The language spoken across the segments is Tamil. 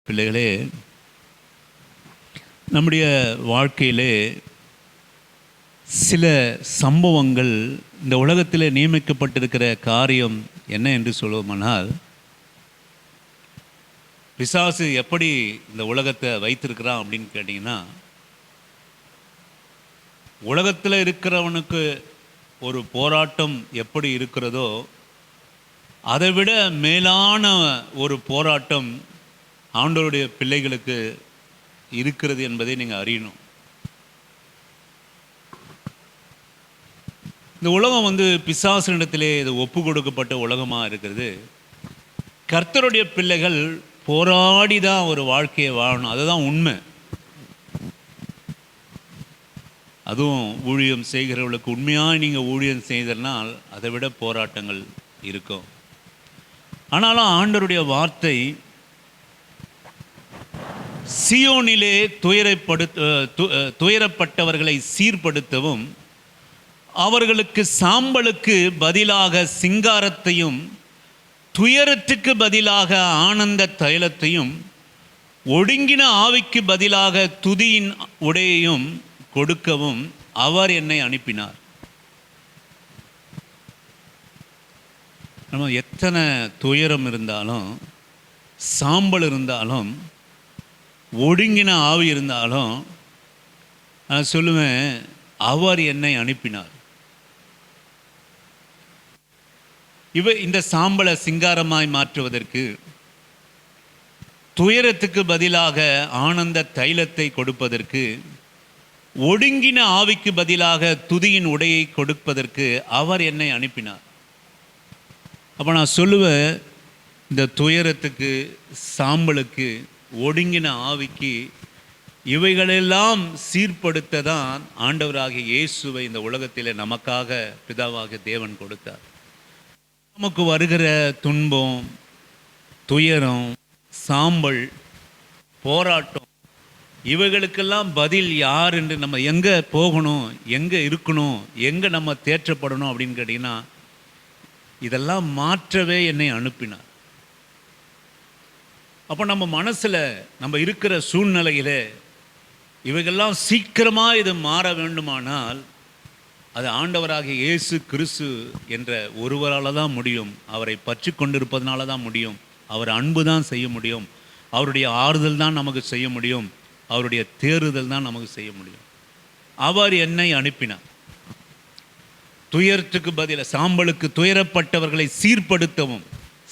பிள்ளைகளே, நம்முடைய வாழ்க்கையிலே சில சம்பவங்கள், இந்த உலகத்தில் நியமிக்கப்பட்டிருக்கிற காரியம் என்ன என்று சொல்லுவோமானால், பிசாசு எப்படி இந்த உலகத்தை வைத்திருக்கிறான் அப்படின்னு கேட்டிங்கன்னா, உலகத்தில் இருக்கிறவனுக்கு ஒரு போராட்டம் எப்படி இருக்கிறதோ அதை விட மேலான ஒரு போராட்டம் ஆண்டவருடைய பிள்ளைகளுக்கு இருக்கிறது என்பதை நீங்கள் அறியணும். இந்த உலகம் பிசாசினிடத்திலே இது ஒப்பு கொடுக்கப்பட்ட உலகமாக இருக்கிறது. கர்த்தருடைய பிள்ளைகள் போராடி தான் ஒரு வாழ்க்கையை வாழணும், அதுதான் உண்மை. அதுவும் ஊழியம் செய்கிறவர்களுக்கு உண்மையாக நீங்கள் ஊழியம் செய்தனால் அதை விட போராட்டங்கள் இருக்கும். ஆனாலும் ஆண்டவருடைய வார்த்தை சியோனிலே துயரப்பட்டவர்களை சீர்படுத்தவும், அவர்களுக்கு சாம்பலுக்கு பதிலாக சிங்காரத்தையும், துயரத்துக்கு பதிலாக ஆனந்த தைலத்தையும், ஒடுங்கின ஆவிக்கு பதிலாக துதியின் உடையையும் கொடுக்கவும் அவர் என்னை அனுப்பினார். நம்ம எத்தனை துயரம் இருந்தாலும், சாம்பல் இருந்தாலும், ஒடுங்கின ஆவி இருந்தாலும் நான் சொல்லுவேன், அவர் என்னை அனுப்பினார். இந்த சாம்பலை சிங்காரமாய் மாற்றுவதற்கு, துயரத்துக்கு பதிலாக ஆனந்த தைலத்தை கொடுப்பதற்கு, ஒடுங்கின ஆவிக்கு பதிலாக துதியின் உடையை கொடுப்பதற்கு அவர் என்னை அனுப்பினார். அப்போ நான் சொல்லுவேன், இந்த துயரத்துக்கு, சாம்பலுக்கு, ஒடுங்கின ஆவிக்கு, இவைகளெல்லாம் சீர்படுத்த தான் ஆண்டவராகிய இயேசுவை இந்த உலகத்தில் நமக்காக பிதாவாக தேவன் கொடுத்தார். நமக்கு வருகிற துன்பம், துயரம், சாம்பல், போராட்டம், இவைகளுக்கெல்லாம் பதில் யார் என்று நம்ம எங்கே போகணும், எங்கே இருக்கணும், எங்கே நம்ம தேற்றப்படணும் அப்படின்னு கேட்டிங்கன்னா, இதெல்லாம் மாற்றவே என்னை அனுப்பினார். அப்போ நம்ம மனசில், நம்ம இருக்கிற சூழ்நிலையில் இவைகள்லாம் சீக்கிரமாக இது மாற வேண்டுமானால் அது ஆண்டவராகிய இயேசு கிறிஸ்து என்ற ஒருவரால் தான் முடியும். அவரை பற்றி கொண்டிருப்பதனால தான் முடியும். அவர் அன்பு தான் செய்ய முடியும். அவருடைய ஆறுதல் தான் நமக்கு செய்ய முடியும். அவருடைய தேறுதல் தான் நமக்கு செய்ய முடியும். அவர் என்னை அனுப்பினார். துயரத்துக்கு பதிலாக, சாம்பலுக்கு துயரப்பட்டவர்களை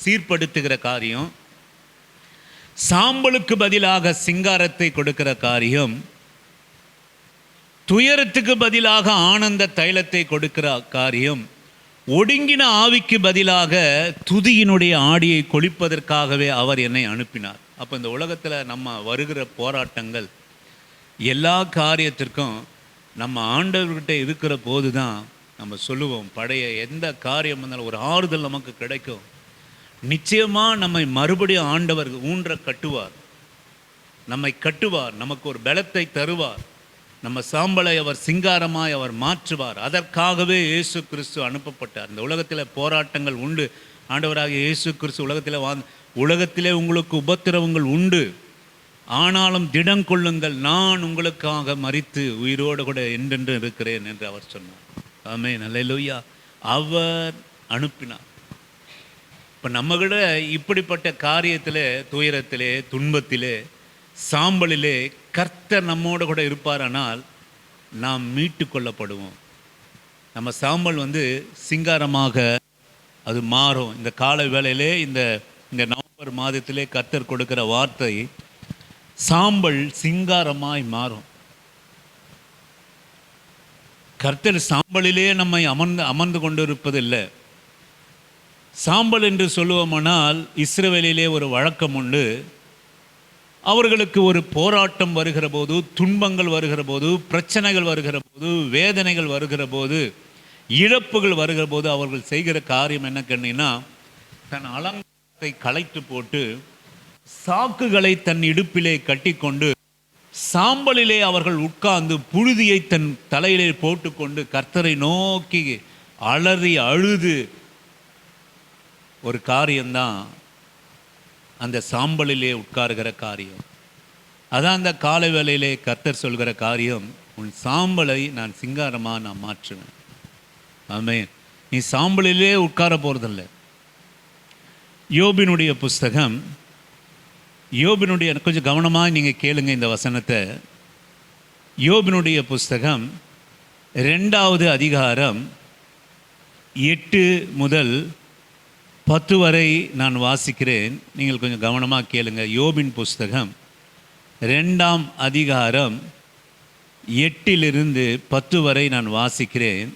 சீர்படுத்துகிற காரியம், சாம்பலுக்கு பதிலாக சிங்காரத்தை கொடுக்கிற காரியம், துயரத்துக்கு பதிலாக ஆனந்த தைலத்தை கொடுக்கிற காரியம், ஒடுங்கின ஆவிக்கு பதிலாக துதியினுடைய ஆடியை கொளிப்பதற்காகவே அவர் என்னை அனுப்பினார். அப்போ இந்த உலகத்தில் நம்ம வருகிற போராட்டங்கள் எல்லா காரியத்திற்கும் நம்ம ஆண்டவர்கிட்ட இருக்கிற போது தான் நம்ம சொல்லுவோம், பழைய எந்த காரியம் வந்தாலும் ஒரு ஆறுதல் நமக்கு கிடைக்கும். நிச்சயமாக நம்மை மறுபடியும் ஆண்டவர் ஊன்ற கட்டுவார், நம்மை கட்டுவார், நமக்கு ஒரு பலத்தை தருவார். நம்ம சாம்பலை அவர் சிங்காரமாய் அவர் மாற்றுவார். அதற்காகவே இயேசு கிறிஸ்து அனுப்பப்பட்டார். இந்த உலகத்தில் போராட்டங்கள் உண்டு. ஆண்டவராக இயேசு கிறிஸ்து உலகத்திலே உங்களுக்கு உபத்திரவங்கள் உண்டு, ஆனாலும் திடம் கொள்ளுங்கள், நான் உங்களுக்காக மரித்து உயிரோடு கூட என்றென்று இருக்கிறேன் என்று அவர் சொன்னார். ஆமென், அல்லேலூயா. அவர் அனுப்பினார். இப்போ நம்ம கூட இப்படிப்பட்ட காரியத்தில், துயரத்திலே, துன்பத்திலே, சாம்பலிலே கர்த்தர் நம்மோடு கூட இருப்பாரானால் நாம் மீட்டு கொள்ளப்படுவோம். நம்ம சாம்பல் சிங்காரமாக அது மாறும். இந்த கால வேளையிலே, இந்த நவம்பர் மாதத்திலே கர்த்தர் கொடுக்கிற வார்த்தை, சாம்பல் சிங்காரமாய் மாறும். கர்த்தர் சாம்பலிலே நம்மை அமர்ந்து கொண்டிருப்பதில்லை. சாம்பல் என்று சொல்லுவோமானால், இஸ்ரவேலிலே ஒரு வழக்கம் உண்டு. அவர்களுக்கு ஒரு போராட்டம் வருகிற போது, துன்பங்கள் வருகிற போது, பிரச்சனைகள் வருகிற போது, வேதனைகள் வருகிற போது, இழப்புகள் வருகிற போது அவர்கள் செய்கிற காரியம் என்ன கேட்டீங்கன்னா, தன் அலங்காரத்தை களைத்து போட்டு சாக்குகளை தன் இடுப்பிலே கட்டிக்கொண்டு சாம்பலிலே அவர்கள் உட்கார்ந்து புழுதியை தன் தலையிலே போட்டுக்கொண்டு கர்த்தரை நோக்கி அலறி அழுது ஒரு காரியம்தான் அந்த சாம்பலிலே உட்காருகிற காரியம். அதான் அந்த காலை வேளையிலே கர்த்தர் சொல்கிற காரியம், உன் சாம்பலை நான் சிங்காரமாக நான் மாற்றுவேன். ஆமென். நீ சாம்பலிலே உட்கார போகிறதில்ல. யோபினுடைய புஸ்தகம், யோபினுடைய கொஞ்சம் கவனமாக நீங்கள் கேளுங்க இந்த வசனத்தை. யோபினுடைய புஸ்தகம் 2வது அதிகாரம் 8 முதல் 10 வரை நான் வாசிக்கிறேன். நீங்கள் கொஞ்சம் கவனமாக கேளுங்க. யோபின் புஸ்தகம் 2ஆம் அதிகாரம் 8 10 வரை நான் வாசிக்கிறேன்.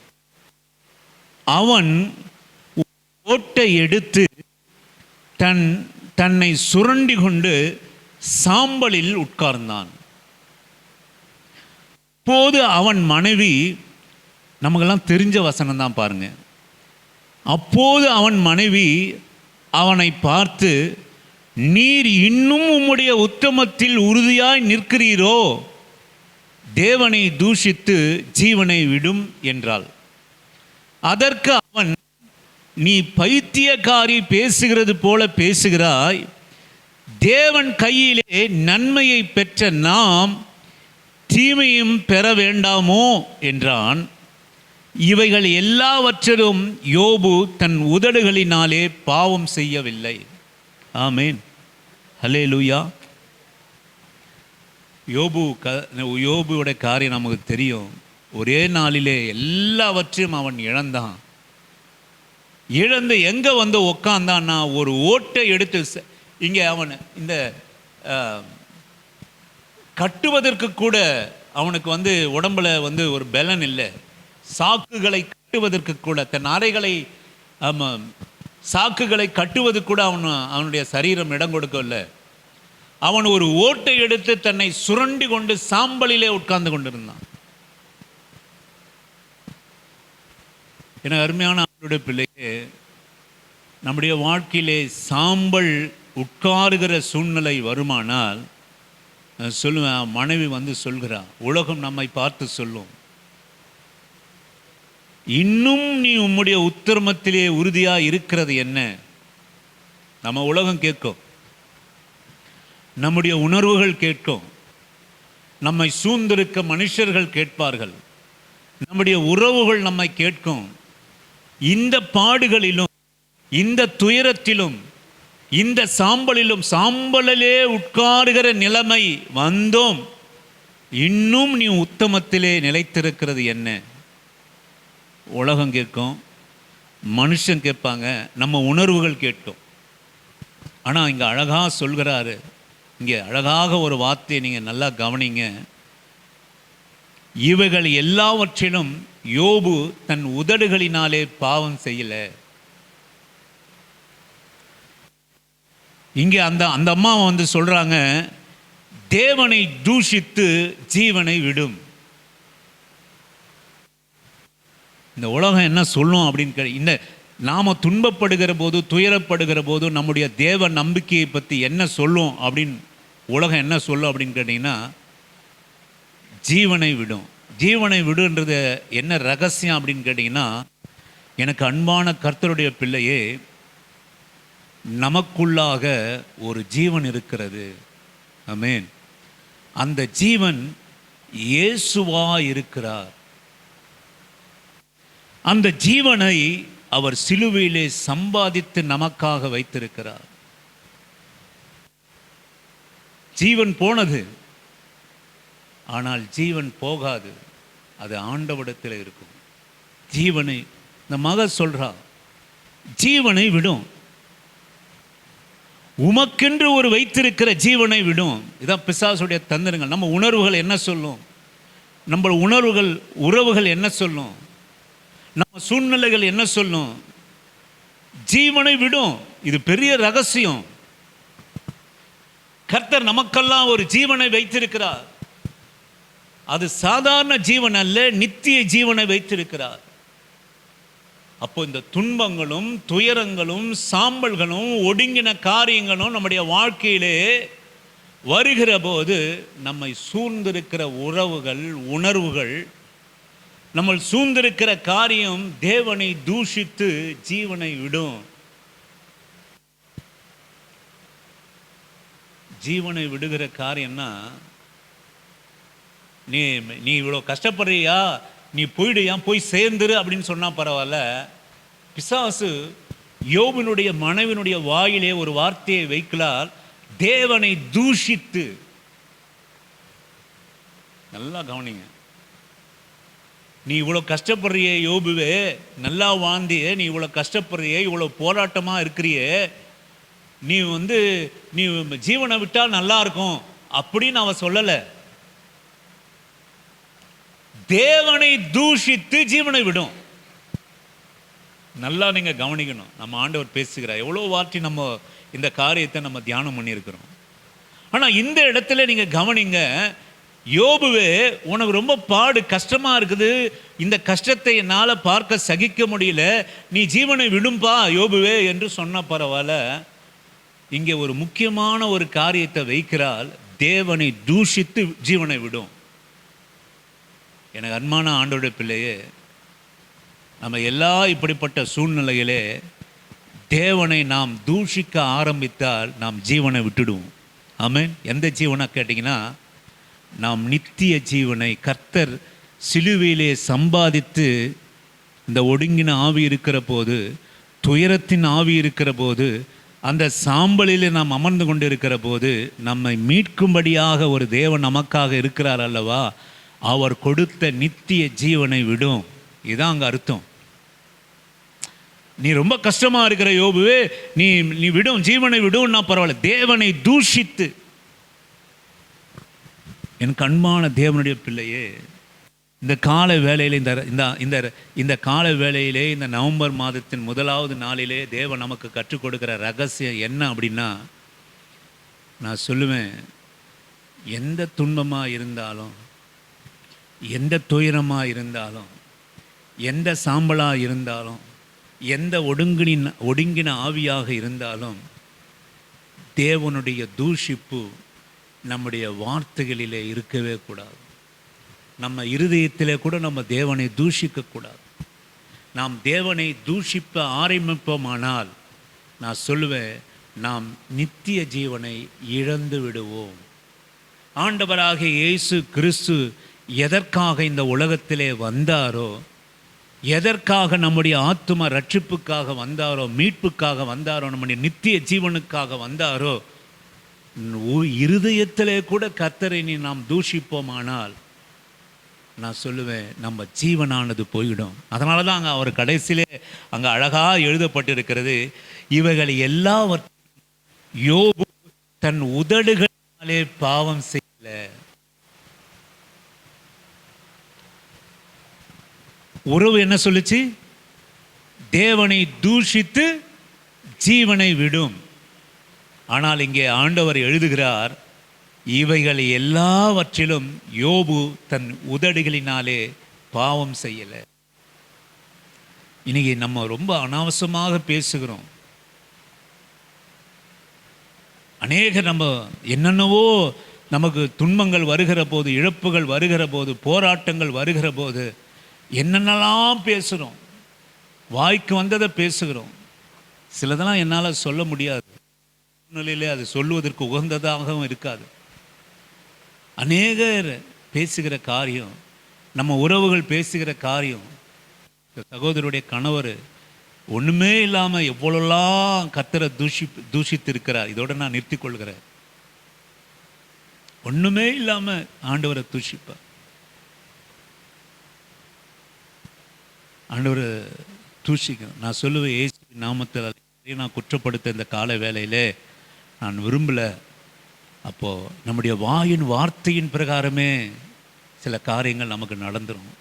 அவன் ஓட்டை எடுத்து தன்னை சுரண்டி கொண்டு சாம்பலில் உட்கார்ந்தான். அப்போது அவன் மனைவி, நமக்கெல்லாம் தெரிஞ்ச வசனம் தான் பாருங்க. அப்போது அவன் மனைவி அவனை பார்த்து, நீர் இன்னும் உம்முடைய உத்தமத்தில் உறுதியாய் நிற்கிறீரோ, தேவனை தூஷித்து ஜீவனை விடும் என்றாள். அதற்கு அவன், நீ பைத்தியக்காரி, பேசுகிறது போல பேசுகிறாய். தேவன் கையிலே நன்மையை பெற்ற நாம் தீமையும் பெற வேண்டாமோ என்றான். இவைகள் எல்லாவற்றிலும் யோபு தன் உதடுகளினாலே பாவம் செய்யவில்லை. ஆமேன். ஹல்லேலூயா. யோபுவோட காரியம் நமக்கு தெரியும். ஒரே நாளிலே எல்லாவற்றையும் அவன் இழந்தான். இழந்து எங்கே வந்து உக்காந்தான்னா, ஒரு ஓட்டை எடுத்து இங்கே அவன் இந்த கட்டுவதற்கு கூட அவனுக்கு வந்து உடம்புல வந்து ஒரு பலன் இல்லை. சாக்குகளை கட்டுவதற்கு கூட, தன் அறைகளை சாக்குகளை கட்டுவது கூட அவனுடைய சரீரம் இடம் கொடுக்கவில்லை. அவன் ஒரு ஓட்டை எடுத்து தன்னை சுரண்டி கொண்டு சாம்பலிலே உட்கார்ந்து கொண்டிருந்தான். என அருமையான அவருடைய பிள்ளையே, நம்முடைய வாழ்க்கையிலே சாம்பல் உட்காருகிற சூழ்நிலை வருமானால், சொல்லுவேன், மனைவி வந்து சொல்கிறான், உலகம் நம்மை பார்த்து சொல்லும், இன்னும் நீ உம்முடைய உத்தரமத்திலே உறுதியாக இருக்கிறது என்ன? நம்ம உலகம் கேட்கும், நம்முடைய உணர்வுகள் கேட்கும், நம்மை சூழ்ந்திருக்க மனுஷர்கள் கேட்பார்கள், நம்முடைய உறவுகள் நம்மை கேட்கும். இந்த பாடுகளிலும், இந்த துயரத்திலும், இந்த சாம்பலிலும், சாம்பலிலே உட்காருகிற நிலைமை வந்தோம், இன்னும் நீ உத்தமத்திலே நிலைத்திருக்கிறது என்ன? உலகம் கேட்கும், மனுஷன் கேட்பாங்க, நம்ம உணர்வுகள் கேட்கும். ஆனால் இங்கே அழகாக சொல்கிறாரு, இங்கே அழகாக ஒரு வார்த்தையை நீங்கள் நல்லா கவனிங்க. இவைகள் எல்லாவற்றிலும் யோபு தன் உதடுகளினாலே பாவம் செய்யலை. இங்கே அந்த அம்மா வந்து சொல்றாங்க, தேவனை தூஷித்து ஜீவனை விடும். இந்த உலகம் என்ன சொல்லும் அப்படின்னு, இந்த நாம துன்பப்படுகிற போது, துயரப்படுகிற போது நம்முடைய தேவ நம்பிக்கையை பற்றி என்ன சொல்லும் அப்படின்னு, உலகம் என்ன சொல்லும் அப்படின்னு கேட்டிங்கன்னா, ஜீவனை விடும். ஜீவனை விடுன்றது என்ன ரகசியம் அப்படின்னு கேட்டிங்கன்னா, எனக்கு அன்பான கர்த்தருடைய பிள்ளையே, நமக்குள்ளாக ஒரு ஜீவன் இருக்கிறது. ஆமென். அந்த ஜீவன் இயேசுவா இருக்கிறார். அந்த ஜீவனை அவர் சிலுவையிலே சம்பாதித்து நமக்காக வைத்திருக்கிறார். ஜீவன் போனது, ஆனால் ஜீவன் போகாது, அது ஆண்டவரிடத்தில் இருக்கும். ஜீவனை, இந்த மக சொல்றா, ஜீவனை விடும், உமக்கென்று ஒரு வைத்திருக்கிற ஜீவனை விடும். இதான் பிசாசுடைய தந்திரங்கள். நம்ம உணர்வுகள் என்ன சொல்லும், நம்ம உணர்வுகள் உறவுகள் என்ன சொல்லும், நம்ம சூழ்நிலைகள் என்ன சொல்லும், ஜீவனை விடும். இது பெரிய ரகசியம். கர்த்தர் நமக்கெல்லாம் ஒரு ஜீவனை வைத்திருக்கிறார். அது சாதாரண ஜீவன் அல்ல, நித்திய ஜீவனை வைத்திருக்கிறார். அப்போ இந்த துன்பங்களும் துயரங்களும் சாம்பல்களும் ஒடுங்கின காரியங்களும் நம்முடைய வாழ்க்கையிலே வருகிற போது, நம்மை சூழ்ந்திருக்கிற உறவுகள், உணர்வுகள், நம்ம சூழ்ந்திருக்கிற காரியம் தேவனை தூஷித்து ஜீவனை விடும். ஜீவனை விடுகிற காரியம்னா, நீ நீ இவ்வளோ கஷ்டப்படுறியா, நீ போயிடுயா, போய் சேர்ந்துரு அப்படின்னு சொன்னால் பரவாயில்ல. பிசாசு யோபினுடைய மனைவினுடைய வாயிலே ஒரு வார்த்தையை வைக்கலால், தேவனை தூஷித்து. நல்லா கவனிங்க. நீ இவ்வளோ கஷ்டப்படுறியே யோபுவே, நல்லா வாழ்ந்தியே, நீ இவ்வளோ கஷ்டப்படுறியே, இவ்வளோ போராட்டமாக இருக்கிறியே, நீ நீ ஜீவனை விட்டால் நல்லா இருக்கும் அப்படின்னு அவ சொல்லலை. தேவனை தூஷித்து ஜீவனை விடும். நல்லா நீங்க கவனிக்கணும். நம்ம ஆண்டவர் பேசுகிறார். எவ்வளோ வார்த்தை நம்ம இந்த காரியத்தை நம்ம தியானம் பண்ணியிருக்கிறோம். ஆனால் இந்த இடத்துல நீங்க கவனிங்க, யோபுவே உனக்கு ரொம்ப பாடு கஷ்டமா இருக்குது, இந்த கஷ்டத்தை என்னால் பார்க்க சகிக்க முடியல, நீ ஜீவனை விடும்பா யோபுவே என்று சொன்ன பரவாயில்ல. இங்கே ஒரு முக்கியமான ஒரு காரியத்தை வைக்கிறாள், தேவனை தூஷித்து ஜீவனை விடும். எனக்கு அன்பான ஆண்டோட பிள்ளையே, நம்ம எல்லா இப்படிப்பட்ட சூழ்நிலையிலே தேவனை நாம் தூஷிக்க ஆரம்பித்தால் நாம் ஜீவனை விட்டுடுவோம். ஆமென். எந்த ஜீவனை கேட்டிங்கன்னா, நாம் நித்திய ஜீவனை கர்த்தர் சிலுவையிலே சம்பாதித்து, இந்த ஒடுங்கின ஆவி இருக்கிற போது, துயரத்தின் ஆவி இருக்கிற போது, அந்த சாம்பலிலே நாம் அமர்ந்து கொண்டு இருக்கிற போது நம்மை மீட்கும்படியாக ஒரு தேவன் நமக்காக இருக்கிறார் அல்லவா, அவர் கொடுத்த நித்திய ஜீவனை விடும். இதுதான் அங்கே அர்த்தம். நீ ரொம்ப கஷ்டமா இருக்கிற யோபுவே, நீ நீ விடும், ஜீவனை விடும்னா பரவாயில்ல, தேவனை தூஷித்து. என் அன்பான தேவனுடைய பிள்ளையே, இந்த கால வேளையிலே, இந்த கால வேளையிலே, இந்த நவம்பர் மாதத்தின் முதலாவது நாளிலே தேவன் நமக்கு கற்றுக் கொடுக்கிற ரகசியம் என்ன அப்படின்னா, நான் சொல்லுவேன், எந்த துன்பமாக இருந்தாலும், எந்த துயரமாக இருந்தாலும், எந்த சாம்பலாக இருந்தாலும், எந்த ஒடுங்கின ஆவியாக இருந்தாலும், தேவனுடைய தூஷிப்பு நம்முடைய வார்த்தைகளிலே இருக்கவே கூடாது. நம்ம இருதயத்திலே கூட நம்ம தேவனை தூஷிக்கக்கூடாது. நாம் தேவனை தூஷிப்ப ஆரம்பிப்போமானால், நான் சொல்லுவேன், நாம் நித்திய ஜீவனை இழந்து விடுவோம். ஆண்டவராகிய இயேசு கிறிஸ்து எதற்காக இந்த உலகத்திலே வந்தாரோ, எதற்காக நம்முடைய ஆத்தும ரட்சிப்புக்காக வந்தாரோ, மீட்புக்காக வந்தாரோ, நம்முடைய நித்திய ஜீவனுக்காக வந்தாரோ, இருதயத்திலே கூட கர்த்தரை நாம் தூஷிப்போமானால், நான் சொல்லுவேன், நம்ம ஜீவனானது போயிடும். அதனால தான் அங்கே அவர் கடைசியிலே அங்கே அழகாக எழுதப்பட்டிருக்கிறது, இவைகள் எல்லாவற்றையும் யோபு தன் உதடுகளினாலே பாவம் செய்யல. உறவு என்ன சொல்லுச்சு? தேவனை தூஷித்து ஜீவனை விடும். ஆனால் இங்கே ஆண்டவர் எழுதுகிறார், இவைகள் எல்லாவற்றிலும் யோபு தன் உதடுகளினாலே பாவம் செய்யலை. இன்னைக்கு நம்ம ரொம்ப அனாவசியமாக பேசுகிறோம். நம்ம என்னென்னவோ நமக்கு துன்பங்கள் வருகிற போது, இழப்புகள் வருகிற போது, போராட்டங்கள் வருகிற போது என்னென்னலாம் பேசுகிறோம், வாய்க்கு வந்ததை பேசுகிறோம். சிலதெல்லாம் என்னால் சொல்ல முடியாது, சூழ்நிலையிலே அது சொல்லுவதற்கு உகந்ததாகவும் இருக்காது. அநேகர் பேசுகிற காரியம், நம்ம உறவுகள் பேசுகிற காரியம், சகோதரருடைய கணவர் ஒன்றுமே இல்லாமல் எவ்வளோலாம் கர்த்தரை தூஷித்து இருக்கிறார். இதோட நான் நிறுத்திக் கொள்கிறேன். ஒன்றுமே இல்லாமல் ஆண்டவரை தூஷிப்பார். ஆண்டவர் தூஷிக்கும். நான் சொல்லுவேன், இயேசு நாமத்தில் நான் குற்றப்படுத்த இந்த கால வேளையிலே நான் விரும்பலை. அப்போது நம்முடைய வாயின் வார்த்தையின் பிரகாரமே சில காரியங்கள் நமக்கு நடந்துடும்.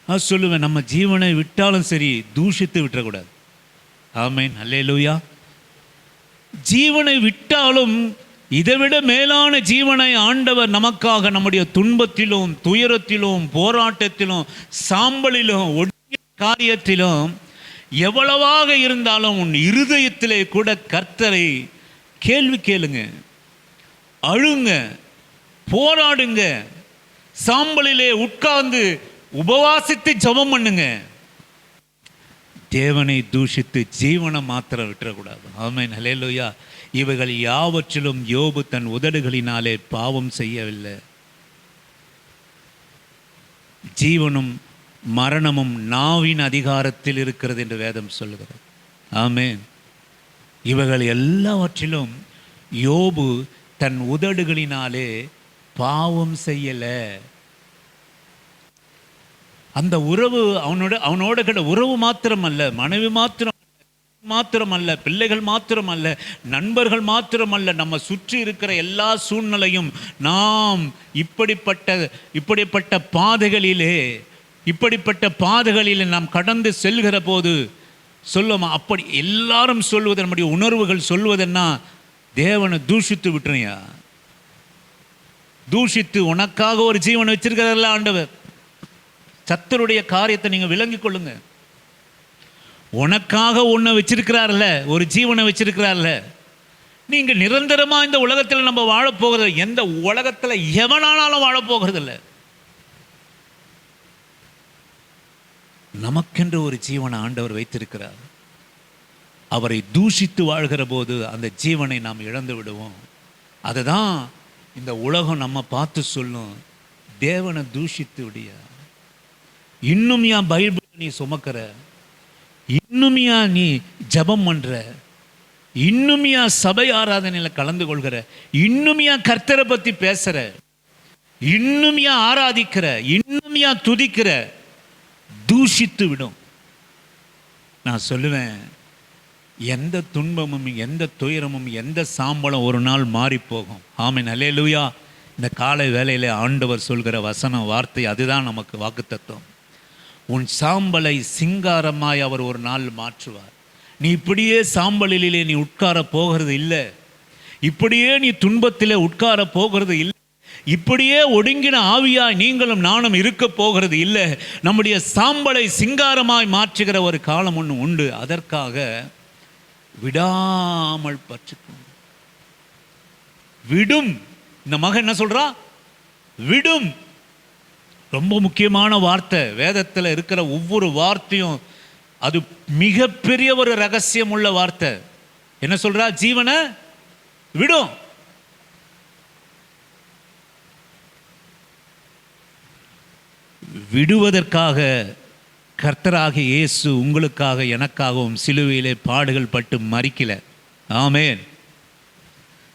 நான் சொல்லுவேன், நம்ம ஜீவனை விட்டாலும் சரி, தூஷித்து விட்டுறக்கூடாது. ஆமென், அல்லேலூயா. ஜீவனை விட்டாலும் இதைவிட மேலான ஜீவனை ஆண்டவர் நமக்காக நம்முடைய துன்பத்திலும், துயரத்திலும், போராட்டத்திலும், சாம்பலிலும், ஒடுங்கிய காரியத்திலும் எவ்வளவாக இருந்தாலும் உன் இருதயத்திலே கூட கர்த்தரை கேள்வி கேளுங்க, அழுங்க, போராடுங்க, சாம்பலிலே உட்கார்ந்து உபவாசித்து ஜெபம் பண்ணுங்க. தேவனை தூஷித்து ஜீவனை மாத்திரம் விட்டுறக்கூடாது. ஆமென், அல்லேலூயா. இவைகள் யாவற்றிலும் யோபு தன் உதடுகளினாலே பாவம் செய்யவில்லை. ஜீவனும் மரணமும் நாவின் அதிகாரத்தில் இருக்கிறது என்று வேதம் சொல்லுகிறது. ஆமென். இவைகள் எல்லாவற்றிலும் யோபு தன் உதடுகளினாலே பாவம் செய்யல. அந்த உறவு அவனோட கிட்ட உறவு மாத்திரமல்ல, மனைவி மாத்திரமல்ல, பிள்ளைகள் மாத்திரமல்ல, நண்பர்கள் மாத்திரமல்ல, நம்ம சுற்றி இருக்கிற எல்லா சூழ்நிலையும் நாம் இப்படிப்பட்ட பாதைகளிலே நாம் கடந்து செல்கிற போது சொல்லுமா, அப்படி எல்லாரும் சொல்வது, நம்முடைய உணர்வுகள் சொல்வதென்னா, தேவனை தூஷித்து விட்டுறியா, தூஷித்து உனக்காக ஒரு ஜீவனை வச்சிருக்கிறல்ல ஆண்டவர். சத்தருடைய காரியத்தை நீங்க விளங்கிக் கொள்ளுங்க. உனக்காக ஒன்றை வச்சிருக்கிறார்ல, ஒரு ஜீவனை வச்சிருக்கிறார்ல. நீங்க நிரந்தரமா இந்த உலகத்தில் நம்ம வாழப்போகிறது, எந்த உலகத்தில் எவனானாலும் வாழப்போகிறது இல்லை. நமக்கென்று ஒரு ஜீவனை ஆண்டவர் வைத்திருக்கிறார். அவரை தூஷித்து வாழ்கிற போது அந்த ஜீவனை நாம் இழந்து விடுவோம். அதுதான் இந்த உலகம் நம்ம பார்த்து சொல்லும், தேவனை தூஷித்து விடியா, இன்னும் ஏன் பைபிள் நீ சுமக்கிற, இன்னும் ஏன் நீ ஜபம் பண்ற, இன்னும் ஏன் சபை ஆராதனையில் கலந்து கொள்கிற, இன்னும் ஏன் கர்த்தரை பற்றி பேசுற, இன்னும் ஏன் ஆராதிக்கிற, இன்னும் ஏன் துதிக்கிற, தூஷித்து விடும். நான் சொல்லுவேன், எந்த துன்பமும் எந்த துயரமும் எந்த சாம்பலும் ஒரு நாள் மாறி போகும். ஆமென், அல்லேலூயா. இந்த காலை வேளையிலே ஆண்டவர் சொல்கிற வசனம் வார்த்தை அதுதான் நமக்கு வாக்குத்தத்தம். உன் சாம்பலை சிங்காரமாய் அவர் ஒரு நாள் மாற்றுவார். நீ இப்படியே சாம்பலிலே நீ உட்கார போகிறது இல்லை, இப்படியே நீ துன்பத்திலே உட்கார போகிறது இல்லை, இப்படியே ஒடுங்கின ஆவியாய் நீங்களும் நானும் இருக்க போகிறது இல்லை. நம்முடைய சாம்பலை சிங்காரமாய் மாற்றுகிற ஒரு காலம் ஒன்று உண்டு. அதற்காக விடாமல் பற்றிக்கொண்டு விடும். இந்த மகன் என்ன சொல்றா? விடும். ரொம்ப முக்கியமான வார்த்தை. வேதத்தில் இருக்கிற ஒவ்வொரு வார்த்தையும் அது மிகப்பெரிய ஒரு ரகசியம் உள்ள வார்த்தை. என்ன சொல்றா? ஜீவனை விடும். விடுவதற்காக கர்த்தராகிய இயேசு உங்களுக்காக எனக்காகவும் சிலுவையிலே பாடுகள் பட்டு மரிக்கல. ஆமென்.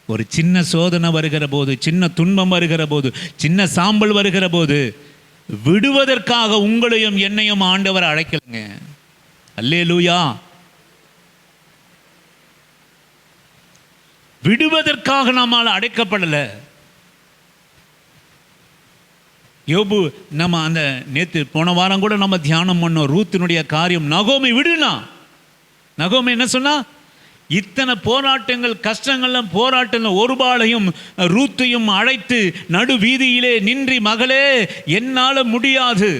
ஒரு சின்ன சோதனை வருகிற போது, சின்ன துன்பம் வருகிற போது, சின்ன சாம்பல் வருகிற போது விடுவதற்காக உங்களையும் என்னையும் ஆண்டவர் அழைக்கலங்க. அல்லேலூயா. விடுவதற்காக நம்மால் அழைக்கப்படலை. யோபு நம்ம அந்த நேற்று போன வாரம் கூட நம்ம தியானம் பண்ணோம். ரூத்தினுடைய காரியம். நகோமி விடுனா, நகோமி என்ன சொன்னா? இத்தனை போராட்டங்கள், கஷ்டங்கள்லாம் போராட்டங்கள், ஒருபாளையும் ரூத்தையும் அழைத்து நடு வீதியிலே நின்றி, மகளே என்னால் முடியாது,